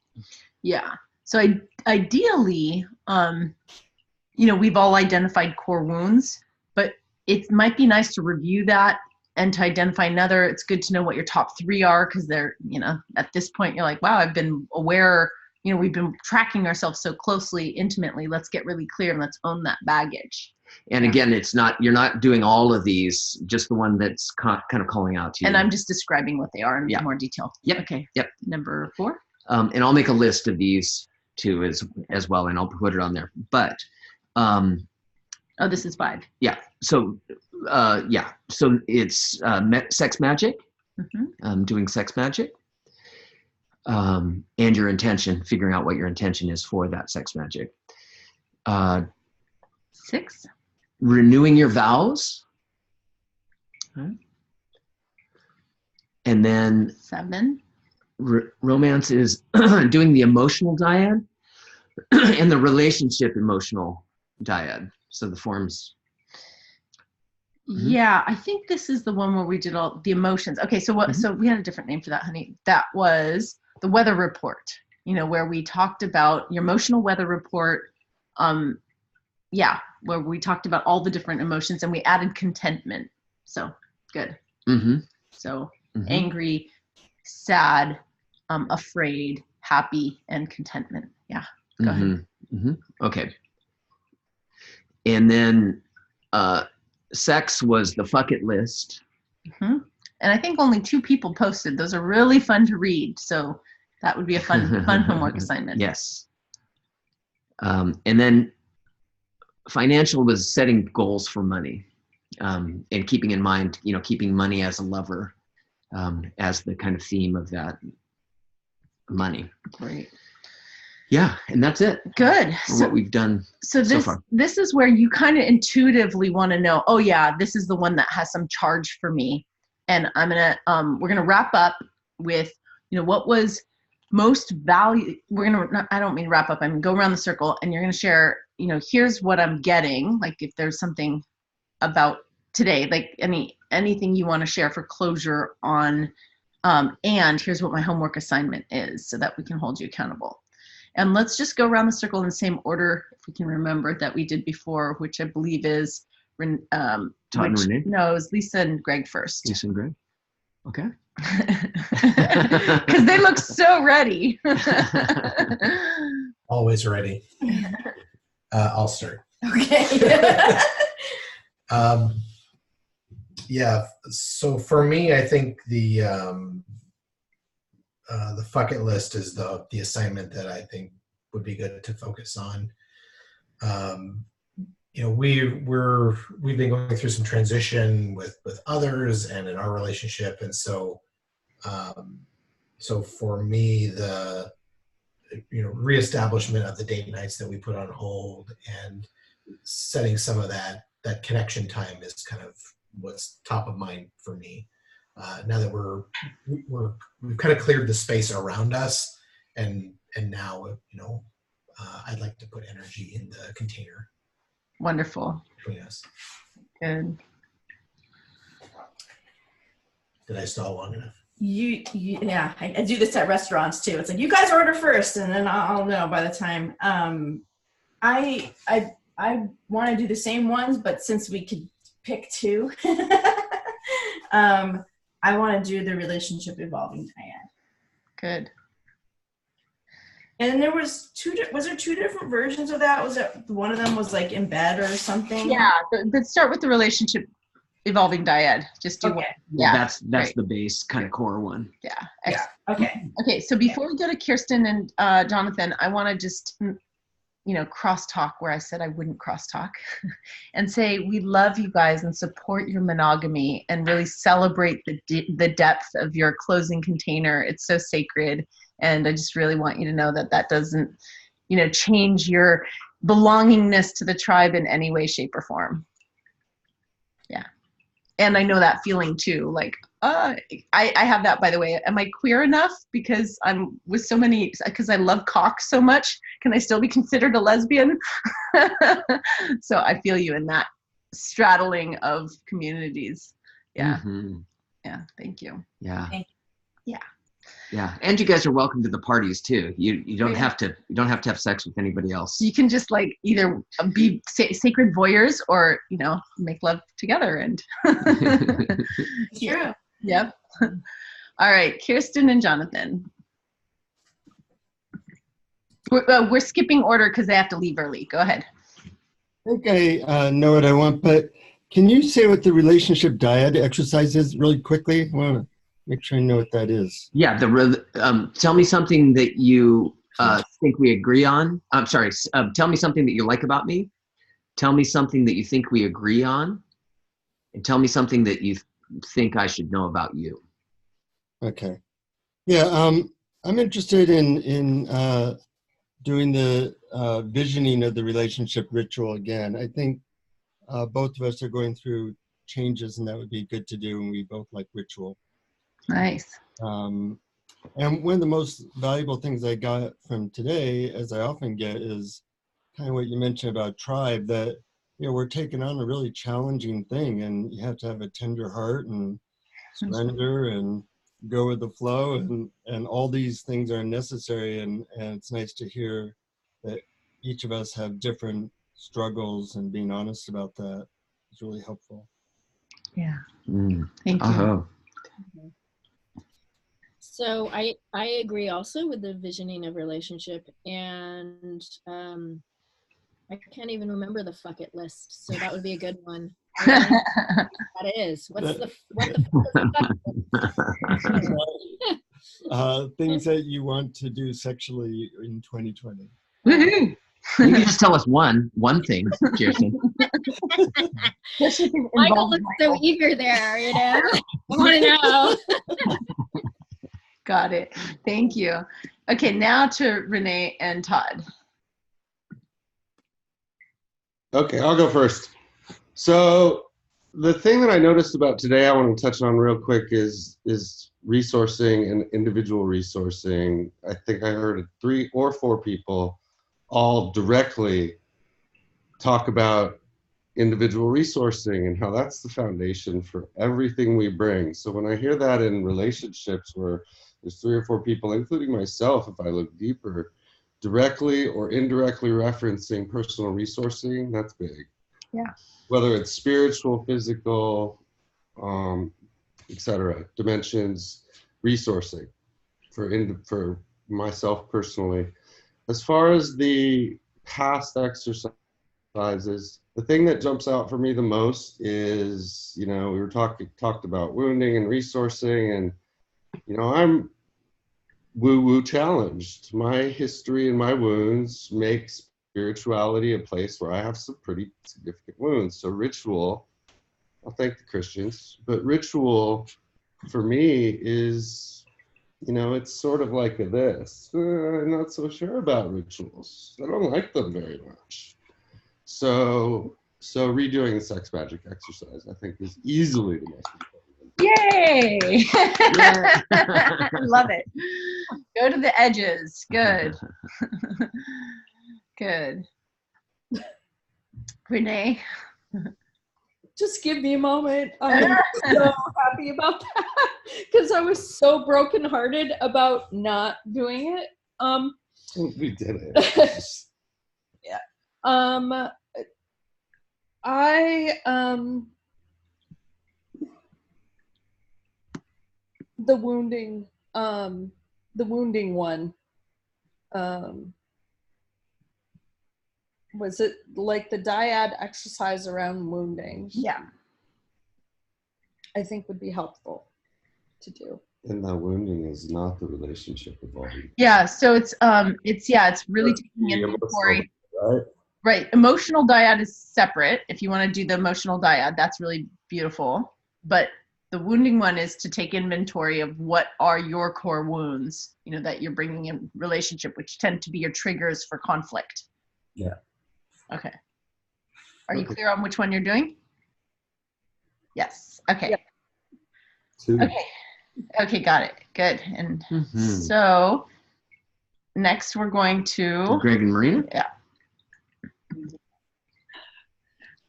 Yeah. So ideally, you know, we've all identified core wounds, but it might be nice to review that and to identify another. It's good to know what your top 3 are, because they're, you know, at this point you're like, wow, I've been aware, you know, we've been tracking ourselves so closely, intimately. Let's get really clear and let's own that baggage. And again, you're not doing all of these, just the one that's kind of calling out to you. And I'm just describing what they are in more detail. Yep. Okay. Yep. Number 4. And I'll make a list of these too as well, and I'll put it on there. But oh, this is 5. Yeah. So so it's sex magic. Mm-hmm. Doing sex magic. And your intention, figuring out what your intention is for that sex magic. 6. Renewing your vows. Okay. And then 7. Romance is doing the emotional dyad and the relationship emotional dyad. So the forms. Yeah, I think this is the one where we did all the emotions. Okay, so what? So we had a different name for that, honey. That was the weather report. You know, where we talked about your emotional weather report. Where we talked about all the different emotions and we added contentment. So good. Mm-hmm. So angry, sad, afraid, happy, and contentment. Yeah. Go ahead. Mm-hmm. Okay. And then sex was the fuck it list. Mm-hmm. And I think only 2 people posted. Those are really fun to read. So that would be a fun homework assignment. Yes. And then financial was setting goals for money, and keeping in mind, you know, keeping money as a lever, as the kind of theme of that money. Great. Yeah, and that's it. Good. So what we've done so far. This is where you kind of intuitively want to know, oh yeah, this is the one that has some charge for me. And we're gonna wrap up with, you know, what was most value. I don't mean wrap up, I mean go around the circle, and you're gonna share, you know, here's what I'm getting, like if there's something about today, like anything you want to share for closure on, and here's what my homework assignment is, so that we can hold you accountable. And let's just go around the circle in the same order, if we can remember, that we did before, which I believe is Todd and Renee? No, it was Lisa and Greg first. Lisa and Greg. Okay. Because they look so ready. Always ready. I'll start. Okay. Yeah. So for me, I think the fuck it list is the assignment that I think would be good to focus on. You know, we've been going through some transition with others and in our relationship, and so for me, the reestablishment of the date nights that we put on hold and setting some of that that connection time is kind of what's top of mind for me. Now that we've kind of cleared the space around us, and now, you know, I'd like to put energy in the container Wonderful. between us. Good. Did I stall long enough? Yeah, I do this at restaurants too. It's like, you guys order first, and then I'll know by the time. I want to do the same ones, but since we could pick two, I want to do the relationship evolving dyad. Good. And there was there two different versions of that? Was it one of them was like in bed or something? Yeah, let's start with the relationship evolving dyad. Just do Okay. one. Yeah, Yeah, that's great. the base kind of core one. Yeah. Yeah. Okay. Okay, so before we go to Kirsten and Jonathan, I want to just, you know, crosstalk where I said I wouldn't crosstalk and say we love you guys and support your monogamy and really celebrate the depth of your closing container. It's so sacred. And I just really want you to know that that doesn't, you know, change your belongingness to the tribe in any way, shape, or form. Yeah. And I know that feeling too, like, I have that, by the way. Am I queer enough because I'm with so many, because I love cock so much? Can I still be considered a lesbian? So I feel you in that straddling of communities. Yeah. Mm-hmm. Yeah. Thank you. Yeah. Thank you. Yeah. Yeah, and you guys are welcome to the parties too. You don't have to have sex with anybody else. You can just like either be sacred voyeurs or, you know, make love together and. True. Yep. All right, Kirsten and Jonathan. We're skipping order because they have to leave early. Go ahead. I think I know what I want, but can you say what the relationship dyad exercise is really quickly? I want to make sure I know what that is. Yeah, tell me something that you think we agree on. I'm sorry. Tell me something that you like about me. Tell me something that you think we agree on, and tell me something that you think I should know about you. Okay. Yeah, I'm interested in doing the visioning of the relationship ritual again. I think both of us are going through changes, and that would be good to do, and we both like ritual. Nice. And one of the most valuable things I got from today, as I often get, is kind of what you mentioned about tribe, that, you know, we're taking on a really challenging thing, and you have to have a tender heart and surrender and go with the flow, and all these things are necessary, and it's nice to hear that each of us have different struggles, and being honest about that is really helpful. Yeah. Thank you. Uh-huh. So I agree also with the visioning of relationship, and I can't even remember the fuck it list, so that would be a good one. That is. What the fuck? Things that you want to do sexually in 2020. Woohoo! You can just tell us one thing, Kirsten. Michael looks so eager there, you know? I want to know. Got it. Thank you. Okay, now to Renee and Todd. Okay, I'll go first. So the thing that I noticed about today I want to touch on real quick is resourcing and individual resourcing. I think I heard 3 or 4 people all directly talk about individual resourcing and how that's the foundation for everything we bring. So when I hear that in relationships where there's 3 or 4 people, including myself, if I look deeper, directly or indirectly referencing personal resourcing, that's big. Yeah. Whether it's spiritual, physical, etc., dimensions, resourcing for myself personally. As far as the past exercises, the thing that jumps out for me the most is, you know, we were talked about wounding and resourcing, and, you know, I'm woo-woo challenged. My history and my wounds make spirituality a place where I have some pretty significant wounds. So ritual, I'll thank the Christians, but ritual for me is, you know, it's sort of like this. I'm not so sure about rituals. I don't like them very much. So So redoing the sex magic exercise, I think, is easily the most important. Yay! Love it. Go to the edges. Good. Good. Renee? Just give me a moment. I'm so happy about that because I was so brokenhearted about not doing it. We did it. Yeah. The wounding one. Was it like the dyad exercise around wounding? Yeah. I think would be helpful to do. And that wounding is not the relationship evolving. Yeah, so it's really taking inventory. Right? Right. Emotional dyad is separate. If you want to do the emotional dyad, that's really beautiful. But the wounding one is to take inventory of what are your core wounds, that you're bringing in relationship, which tend to be your triggers for conflict. Yeah. Okay. Are you clear on which one you're doing? Yes. Okay. Yeah. Okay, got it. Good. And so next we're going to Greg and Marina. Yeah.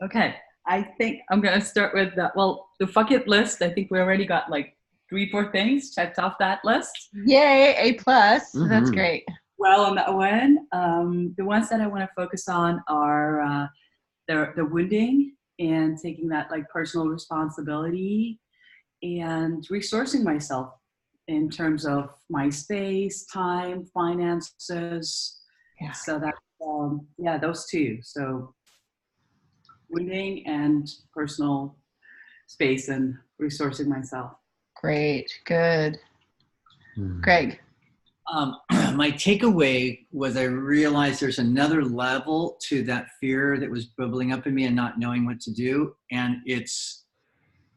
Okay, I think I'm gonna start with the fuck it list. I think we already got like 3-4 things checked off that list. Yay, A+. That's great. Well, on that one, the ones that I want to focus on are the wounding and taking that like personal responsibility and resourcing myself in terms of my space, time, finances. Yeah. So that those two. So wounding and personal space and resourcing myself. Great. Good. Greg. My takeaway was I realized there's another level to that fear that was bubbling up in me and not knowing what to do. And it's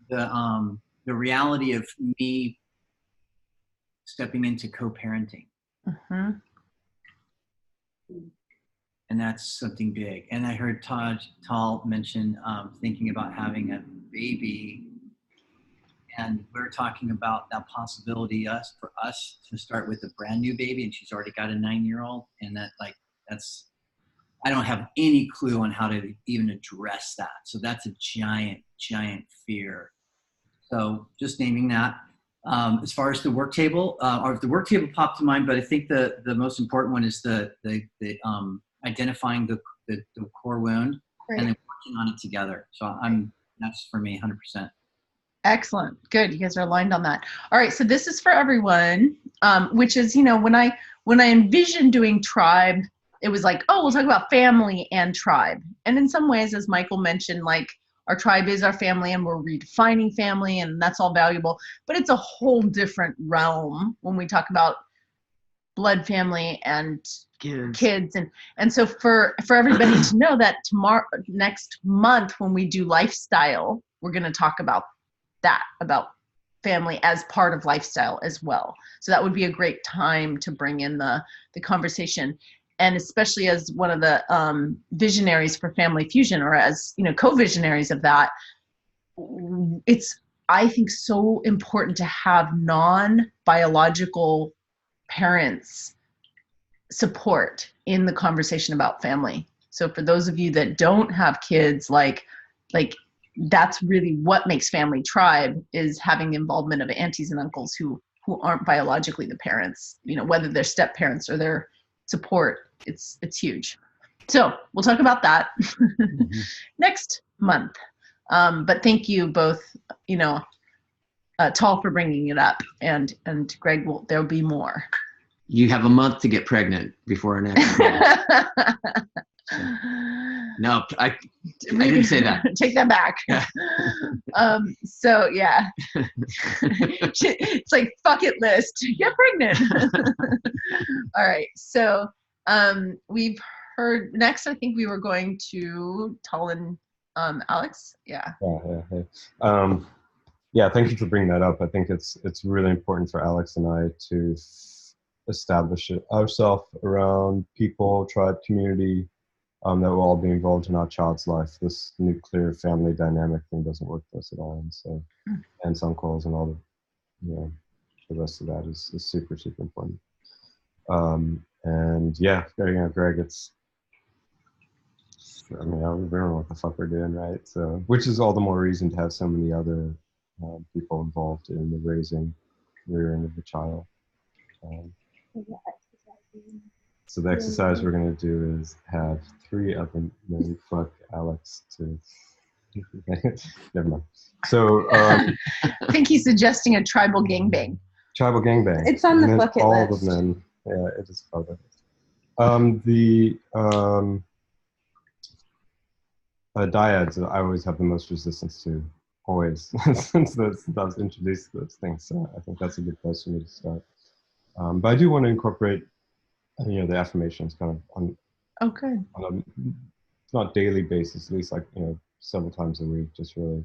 the reality of me stepping into co-parenting. And that's something big. And I heard Tal mention thinking about having a baby. And we're talking about that possibility for us to start with a brand new baby, and she's already got a 9-year-old. And I don't have any clue on how to even address that. So that's a giant, giant fear. So just naming that. As far as the work table, or the work table popped to mind, but I think the most important one is the identifying the core wound and then working on it together. So that's for me 100%. Excellent. Good. You guys are aligned on that. All right. So this is for everyone, which is, when I envisioned doing tribe, it was like, oh, we'll talk about family and tribe. And in some ways, as Michael mentioned, like our tribe is our family and we're redefining family and that's all valuable, but it's a whole different realm when we talk about blood family and kids. And so for everybody to know that next month, when we do lifestyle, we're going to talk about family as part of lifestyle as well. So that would be a great time to bring in the conversation. And especially as one of the visionaries for Family Fusion, or as, co-visionaries of that, it's, I think, so important to have non-biological parents support in the conversation about family. So for those of you that don't have kids, like that's really what makes family tribe, is having the involvement of aunties and uncles who aren't biologically the parents, whether they're step parents or their support. It's huge. So we'll talk about that next month. But thank you both, Tal, for bringing it up, and Greg, there'll be more. You have a month to get pregnant before our next call. No, I didn't say that. Take that back. So yeah, it's like bucket list. Get pregnant. All right. So we've heard next. I think we were going to Tal and Alex. Yeah. Yeah. Thank you for bringing that up. I think it's really important for Alex and I to establish ourselves around people, tribe, community. that will all be involved in our child's life. This nuclear family dynamic thing doesn't work for us at all. And so, and some calls and all the, you know, the rest of that is super, super important. And yeah, Greg, it's, I mean, I don't know what the fuck we're doing, right? So, which is all the more reason to have so many other people involved in the rearing of the child. So the exercise we're going to do is have 3 other men fuck Alex to. Never mind. So I think he's suggesting a tribal gangbang. Tribal gangbang. It's on the bucket all list. All of them. Yeah, it is part of it. Dyads, I always have the most resistance to, always, since I was introduced to those things. So I think that's a good place for me to start. But I do want to incorporate, you know, the affirmations kind of on a not daily basis, at least like, you know, several times a week, just really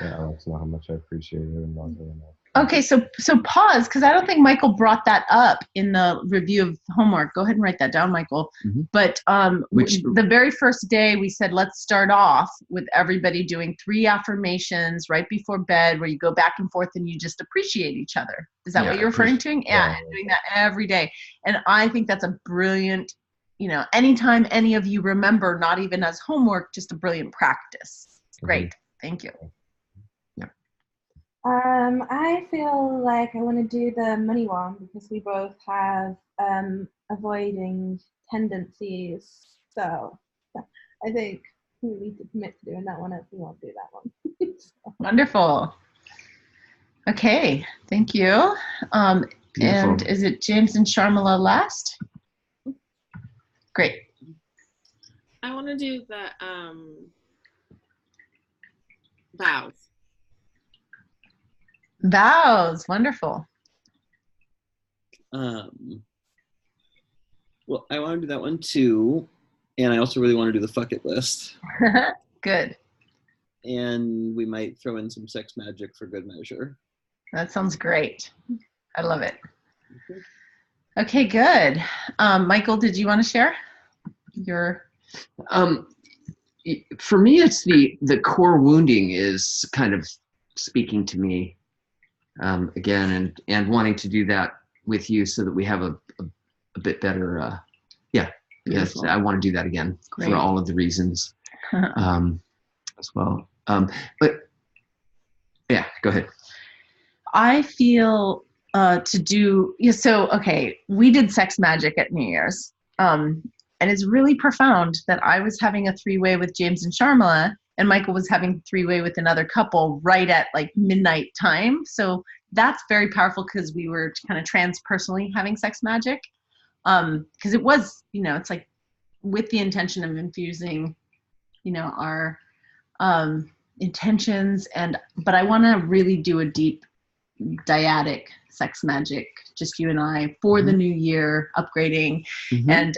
let Alex know how much I appreciate her and love her. Okay, so pause, because I don't think Michael brought that up in the review of homework. Go ahead and write that down, Michael. Mm-hmm. But the very first day we said, let's start off with everybody doing 3 affirmations right before bed, where you go back and forth and you just appreciate each other. Is that what you're referring to? Yeah, and doing that every day. And I think that's a brilliant, you know, anytime any of you remember, not even as homework, just a brilliant practice. Great. Thank you. I feel like I want to do the money one because we both have avoiding tendencies. So I think we need to commit to doing that one if we won't do that one. So. Wonderful. Okay, thank you. And is it James and Sharmila last? Great. I want to do the vows. Vows, wonderful. Well, I want to do that one too, and I also really want to do the fuck it list. Good. And we might throw in some sex magic for good measure. That sounds great. I love it. Okay, good. Michael, did you want to share your? For me, it's the core wounding is kind of speaking to me. Again, and wanting to do that with you so that we have a bit better, yes, I want to do that again. Great. For all of the reasons as well. But yeah, go ahead. I feel okay, we did sex magic at New Year's. And it's really profound that I was having a 3-way with James and Sharmila, and Michael was having 3-way with another couple right at like midnight time. So that's very powerful because we were kind of transpersonally having sex magic. Because it was, you know, it's like with the intention of infusing, you know, our intentions. But I want to really do a deep dyadic sex magic, just you and I, for the new year, upgrading. And,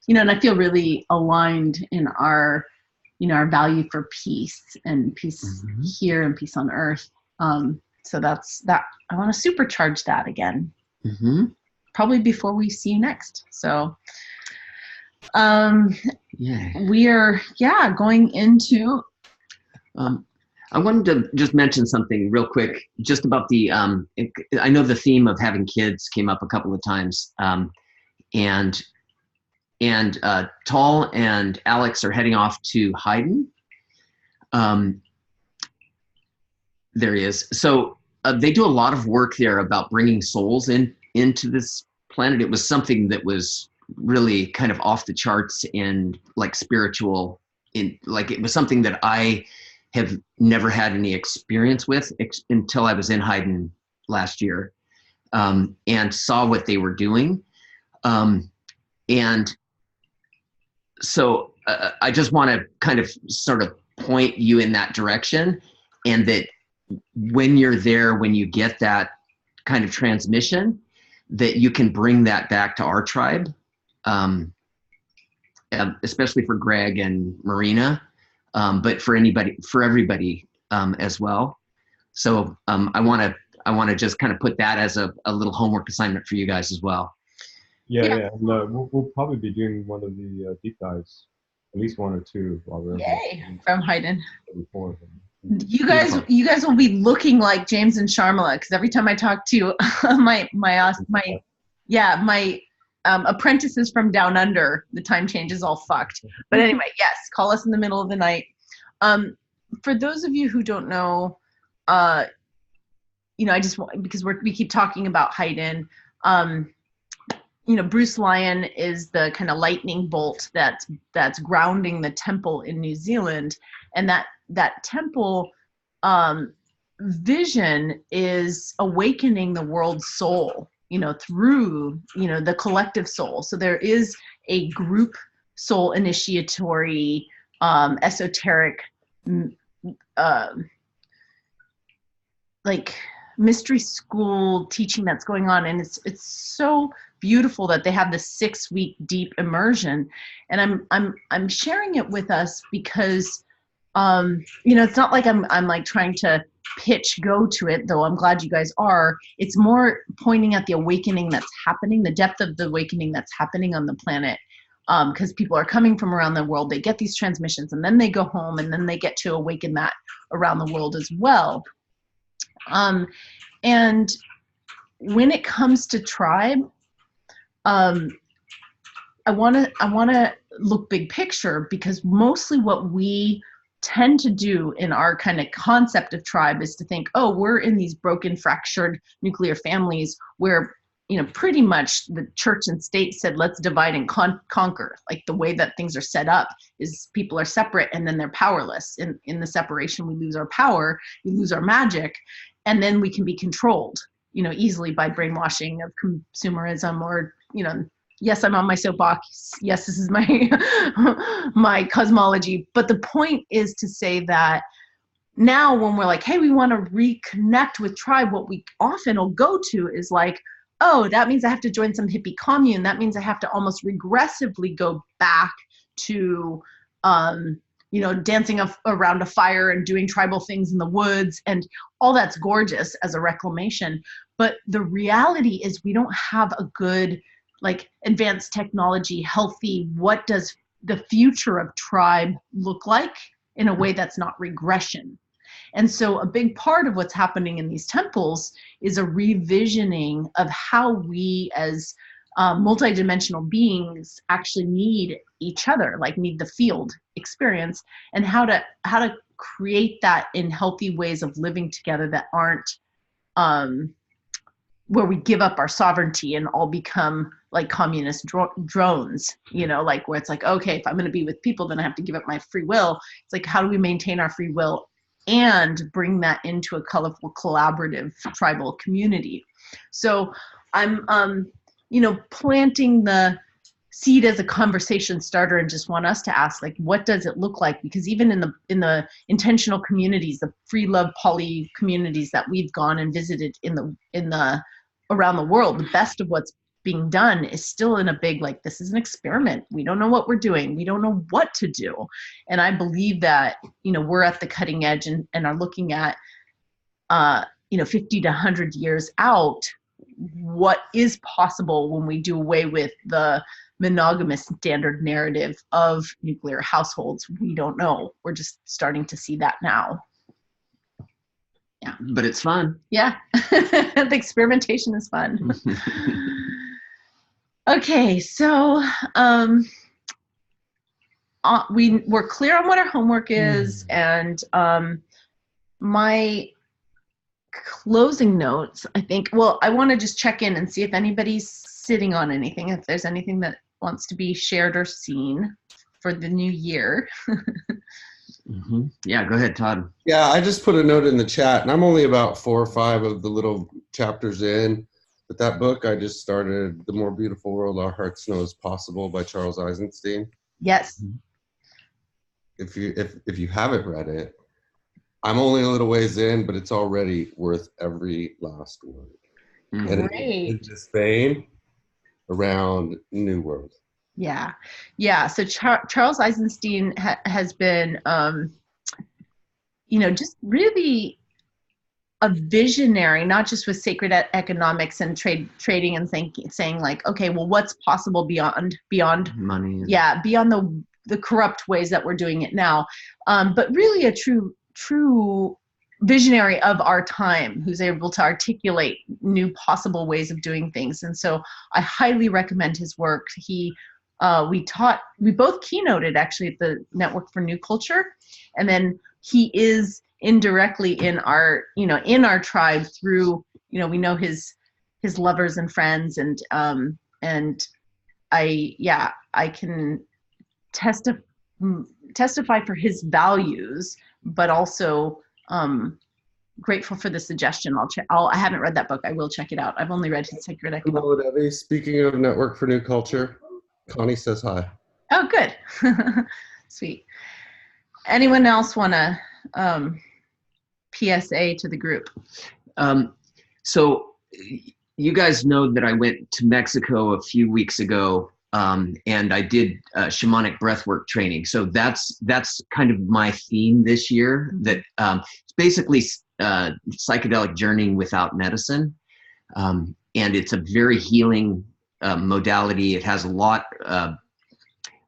you know, and I feel really aligned in our, you know, our value for peace and peace here and peace on earth. So that's that. I want to supercharge that again. Probably before we see you next. So we are, going into. I wanted to just mention something real quick, just about the. I know the theme of having kids came up a couple of times, and Tall and Alex are heading off to Haydn. There he is. So they do a lot of work there about bringing souls into this planet. It was something that was really kind of off the charts and like spiritual. It was something that I have never had any experience with until I was in Haydn last year, and saw what they were doing. And so I just want to kind of sort of point you in that direction, and that when you're there, when you get that kind of transmission, that you can bring that back to our tribe, especially for Greg and Marina, but for everybody as well. So I want to just kind of put that as a little homework assignment for you guys as well. Yeah. No, we'll probably be doing one of the deep dives least one or two while we're Yay, from Haydn. before. You guys will be looking like James and Sharmila, because every time I talk to my apprentices from down under, the time change is all fucked. But anyway, yes, call us in the middle of the night. For those of you who don't know, I just want, because we keep talking about Haydn. Bruce Lyon is the kind of lightning bolt that's grounding the temple in New Zealand, and that temple vision is awakening the world's soul, through the collective soul. So there is a group soul initiatory, esoteric, like mystery school teaching that's going on, and it's so beautiful that they have this 6-week deep immersion. And I'm sharing it with us because it's not like I'm like trying to pitch go to it, though I'm glad you guys are. It's more pointing at the awakening that's happening, the depth of the awakening that's happening on the planet, because people are coming from around the world. They get these transmissions, and then they go home, and then they get to awaken that around the world as well. And when it comes to tribe, I want to look big picture, because mostly what we tend to do in our kind of concept of tribe is to think, oh, we're in these broken, fractured nuclear families where, pretty much the church and state said, let's divide and conquer. Like the way that things are set up is people are separate, and then they're powerless. In the separation, we lose our power, we lose our magic, and then we can be controlled, easily by brainwashing of consumerism, or, yes, I'm on my soapbox. Yes, this is my my cosmology. But the point is to say that now when we're like, hey, we want to reconnect with tribe, what we often will go to is like, oh, that means I have to join some hippie commune. That means I have to almost regressively go back to, dancing around a fire and doing tribal things in the woods. And all that's gorgeous as a reclamation. But the reality is we don't have a good, like, advanced technology, healthy, what does the future of tribe look like in a way that's not regression? And so a big part of what's happening in these temples is a revisioning of how we as multidimensional beings actually need each other, like need the field experience, and how to create that in healthy ways of living together that aren't where we give up our sovereignty and all become like communist drones, like where it's like, okay, if I'm going to be with people, then I have to give up my free will. It's like, how do we maintain our free will and bring that into a colorful, collaborative tribal community? So I'm, planting the seed as a conversation starter, and just want us to ask, like, what does it look like? Because even in the intentional communities, the free love poly communities that we've gone and visited in the around the world, the best of what's being done is still in a big, like, this is an experiment. We don't know what we're doing. We don't know what to do. And I believe that, we're at the cutting edge and are looking at, 50 to 100 years out, what is possible when we do away with the monogamous standard narrative of nuclear households. We don't know. We're just starting to see that now. Yeah. But it's fun. Yeah. The experimentation is fun. Okay, so we're clear on what our homework is, and my closing notes, I think, well, I want to just check in and see if anybody's sitting on anything, if there's anything that wants to be shared or seen for the new year. Mm-hmm. Yeah, go ahead, Todd. Yeah, I just put a note in the chat, and I'm only about 4 or 5 of the little chapters in. But that book I just started, The More Beautiful World Our Hearts Know Is Possible by Charles Eisenstein. Yes. If you haven't read it, I'm only a little ways in, but it's already worth every last word. Mm-hmm. And it's this vein around New World. Yeah. Yeah. So Charles Eisenstein has been, just really a visionary, not just with sacred economics and trading and saying like, okay, well, what's possible beyond money? Yeah. Beyond the corrupt ways that we're doing it now, but really a true visionary of our time who's able to articulate new possible ways of doing things. And so I highly recommend his work. We both keynoted actually at the Network for New Culture, and then he is indirectly in our tribe through, we know his lovers and friends, and I can testify for his values, but also grateful for the suggestion. I haven't read that book. I will check it out. I've only read his Sacred Echo. Hello, Debbie. Speaking of Network for New Culture, Connie says hi. Oh, good. Sweet. Anyone else want to PSA to the group? So you guys know that I went to Mexico a few weeks ago, and I did shamanic breathwork training. So that's kind of my theme this year. That it's basically psychedelic journeying without medicine, and it's a very healing modality. It has a lot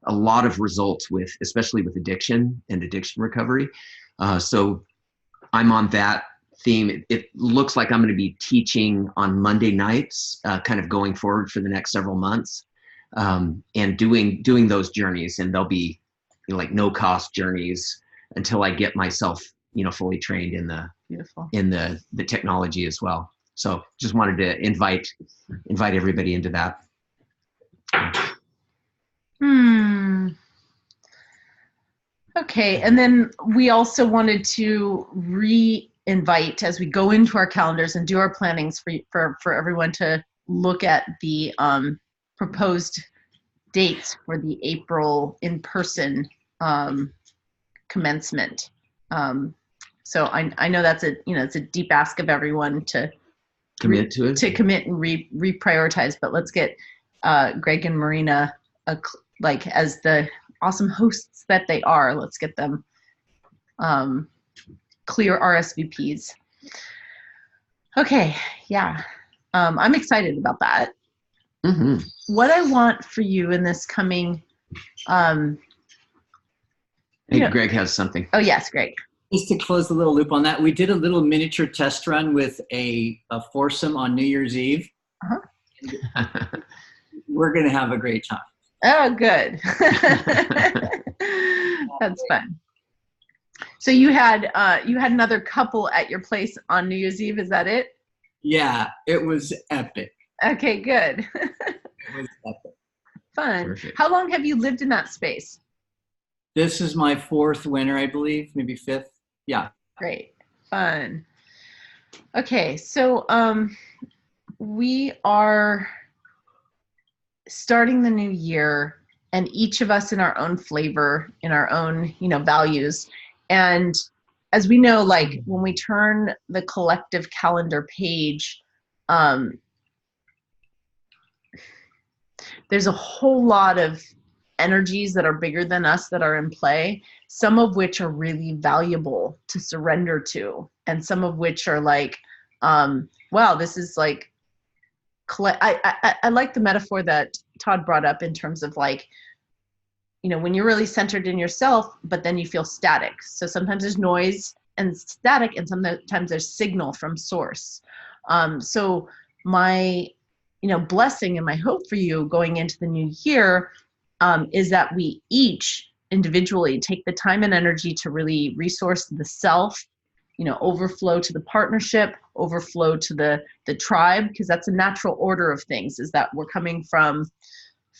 of results especially with addiction and addiction recovery. So I'm on that theme. It looks like I'm going to be teaching on Monday nights, kind of going forward for the next several months, and doing those journeys, and they'll be like no cost journeys until I get myself fully trained in the technology as well. So just wanted to invite everybody into that. Okay, and then we also wanted to re-invite, as we go into our calendars and do our plannings, for everyone to look at the proposed dates for the April in-person commencement. So I know that's it's a deep ask of everyone to commit to it, to commit and reprioritize. But let's get Greg and Marina, as the awesome hosts that they are, let's get them clear RSVPs. Okay, yeah, I'm excited about that. Mm-hmm. What I want for you in this coming, I think Greg has something. Oh yes, Greg. Just to close the little loop on that, we did a little miniature test run with a foursome on New Year's Eve. Uh-huh. We're going to have a great time. Oh, good. That's fun. So you had another couple at your place on New Year's Eve. Is that it? Yeah, it was epic. Okay, good. It was epic. Fun. Perfect. How long have you lived in that space? This is my fourth winter, I believe, maybe fifth. Yeah. Great. Fun. Okay, so we are starting the new year, and each of us in our own flavor, in our own values. And as we know, like when we turn the collective calendar page, there's a whole lot of energies that are bigger than us that are in play, some of which are really valuable to surrender to, and some of which are like, wow, this is like, I like the metaphor that Todd brought up in terms of like, when you're really centered in yourself, but then you feel static. So sometimes there's noise and static, and sometimes there's signal from source. So my, blessing and my hope for you going into the new year is that we each individually take the time and energy to really resource the self, overflow to the partnership, overflow to the tribe, because that's a natural order of things, is that we're coming from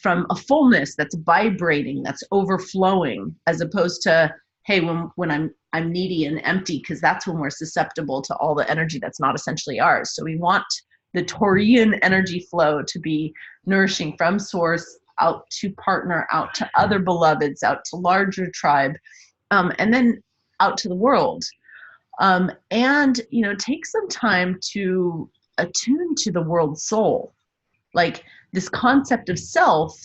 a fullness that's vibrating, that's overflowing, as opposed to, hey, when I'm needy and empty, because that's when we're susceptible to all the energy that's not essentially ours. So we want the Taurian energy flow to be nourishing from source out to partner, out to other beloveds, out to larger tribe, and then out to the world. And take some time to attune to the world soul. Like this concept of self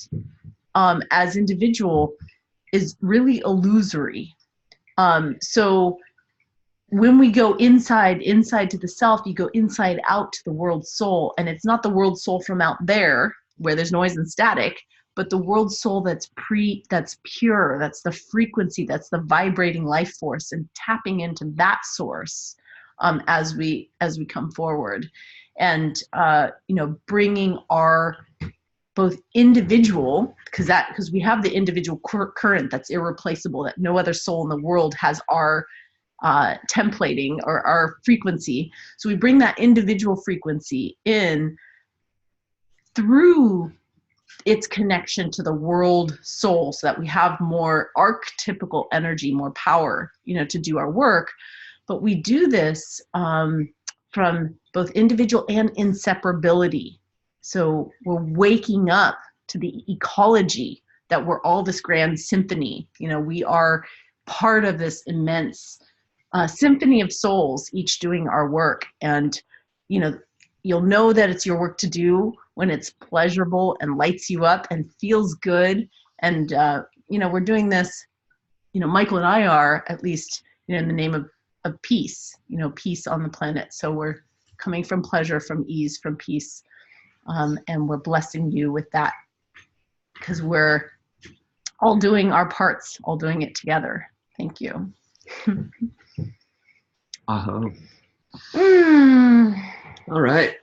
as individual is really illusory. So when we go inside to the self, you go inside out to the world soul, and it's not the world soul from out there where there's noise and static, but the world soul that's pure, that's the frequency, that's the vibrating life force, and tapping into that source as we come forward, and bringing our both individual, because we have the individual current that's irreplaceable, that no other soul in the world has our templating or our frequency. So we bring that individual frequency in through its connection to the world soul, so that we have more archetypical energy, more power, to do our work. But we do this from both individual and inseparability. So we're waking up to the ecology that we're all this grand symphony. We are part of this immense symphony of souls, each doing our work. And, you'll know that it's your work to do when it's pleasurable and lights you up and feels good. And, we're doing this, Michael and I are, at least, in the name of peace, peace on the planet. So we're coming from pleasure, from ease, from peace. And we're blessing you with that, because we're all doing our parts, all doing it together. Thank you. Aho. All right.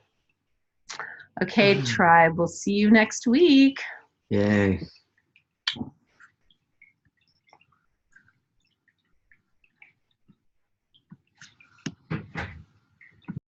Okay, tribe. We'll see you next week. Yay.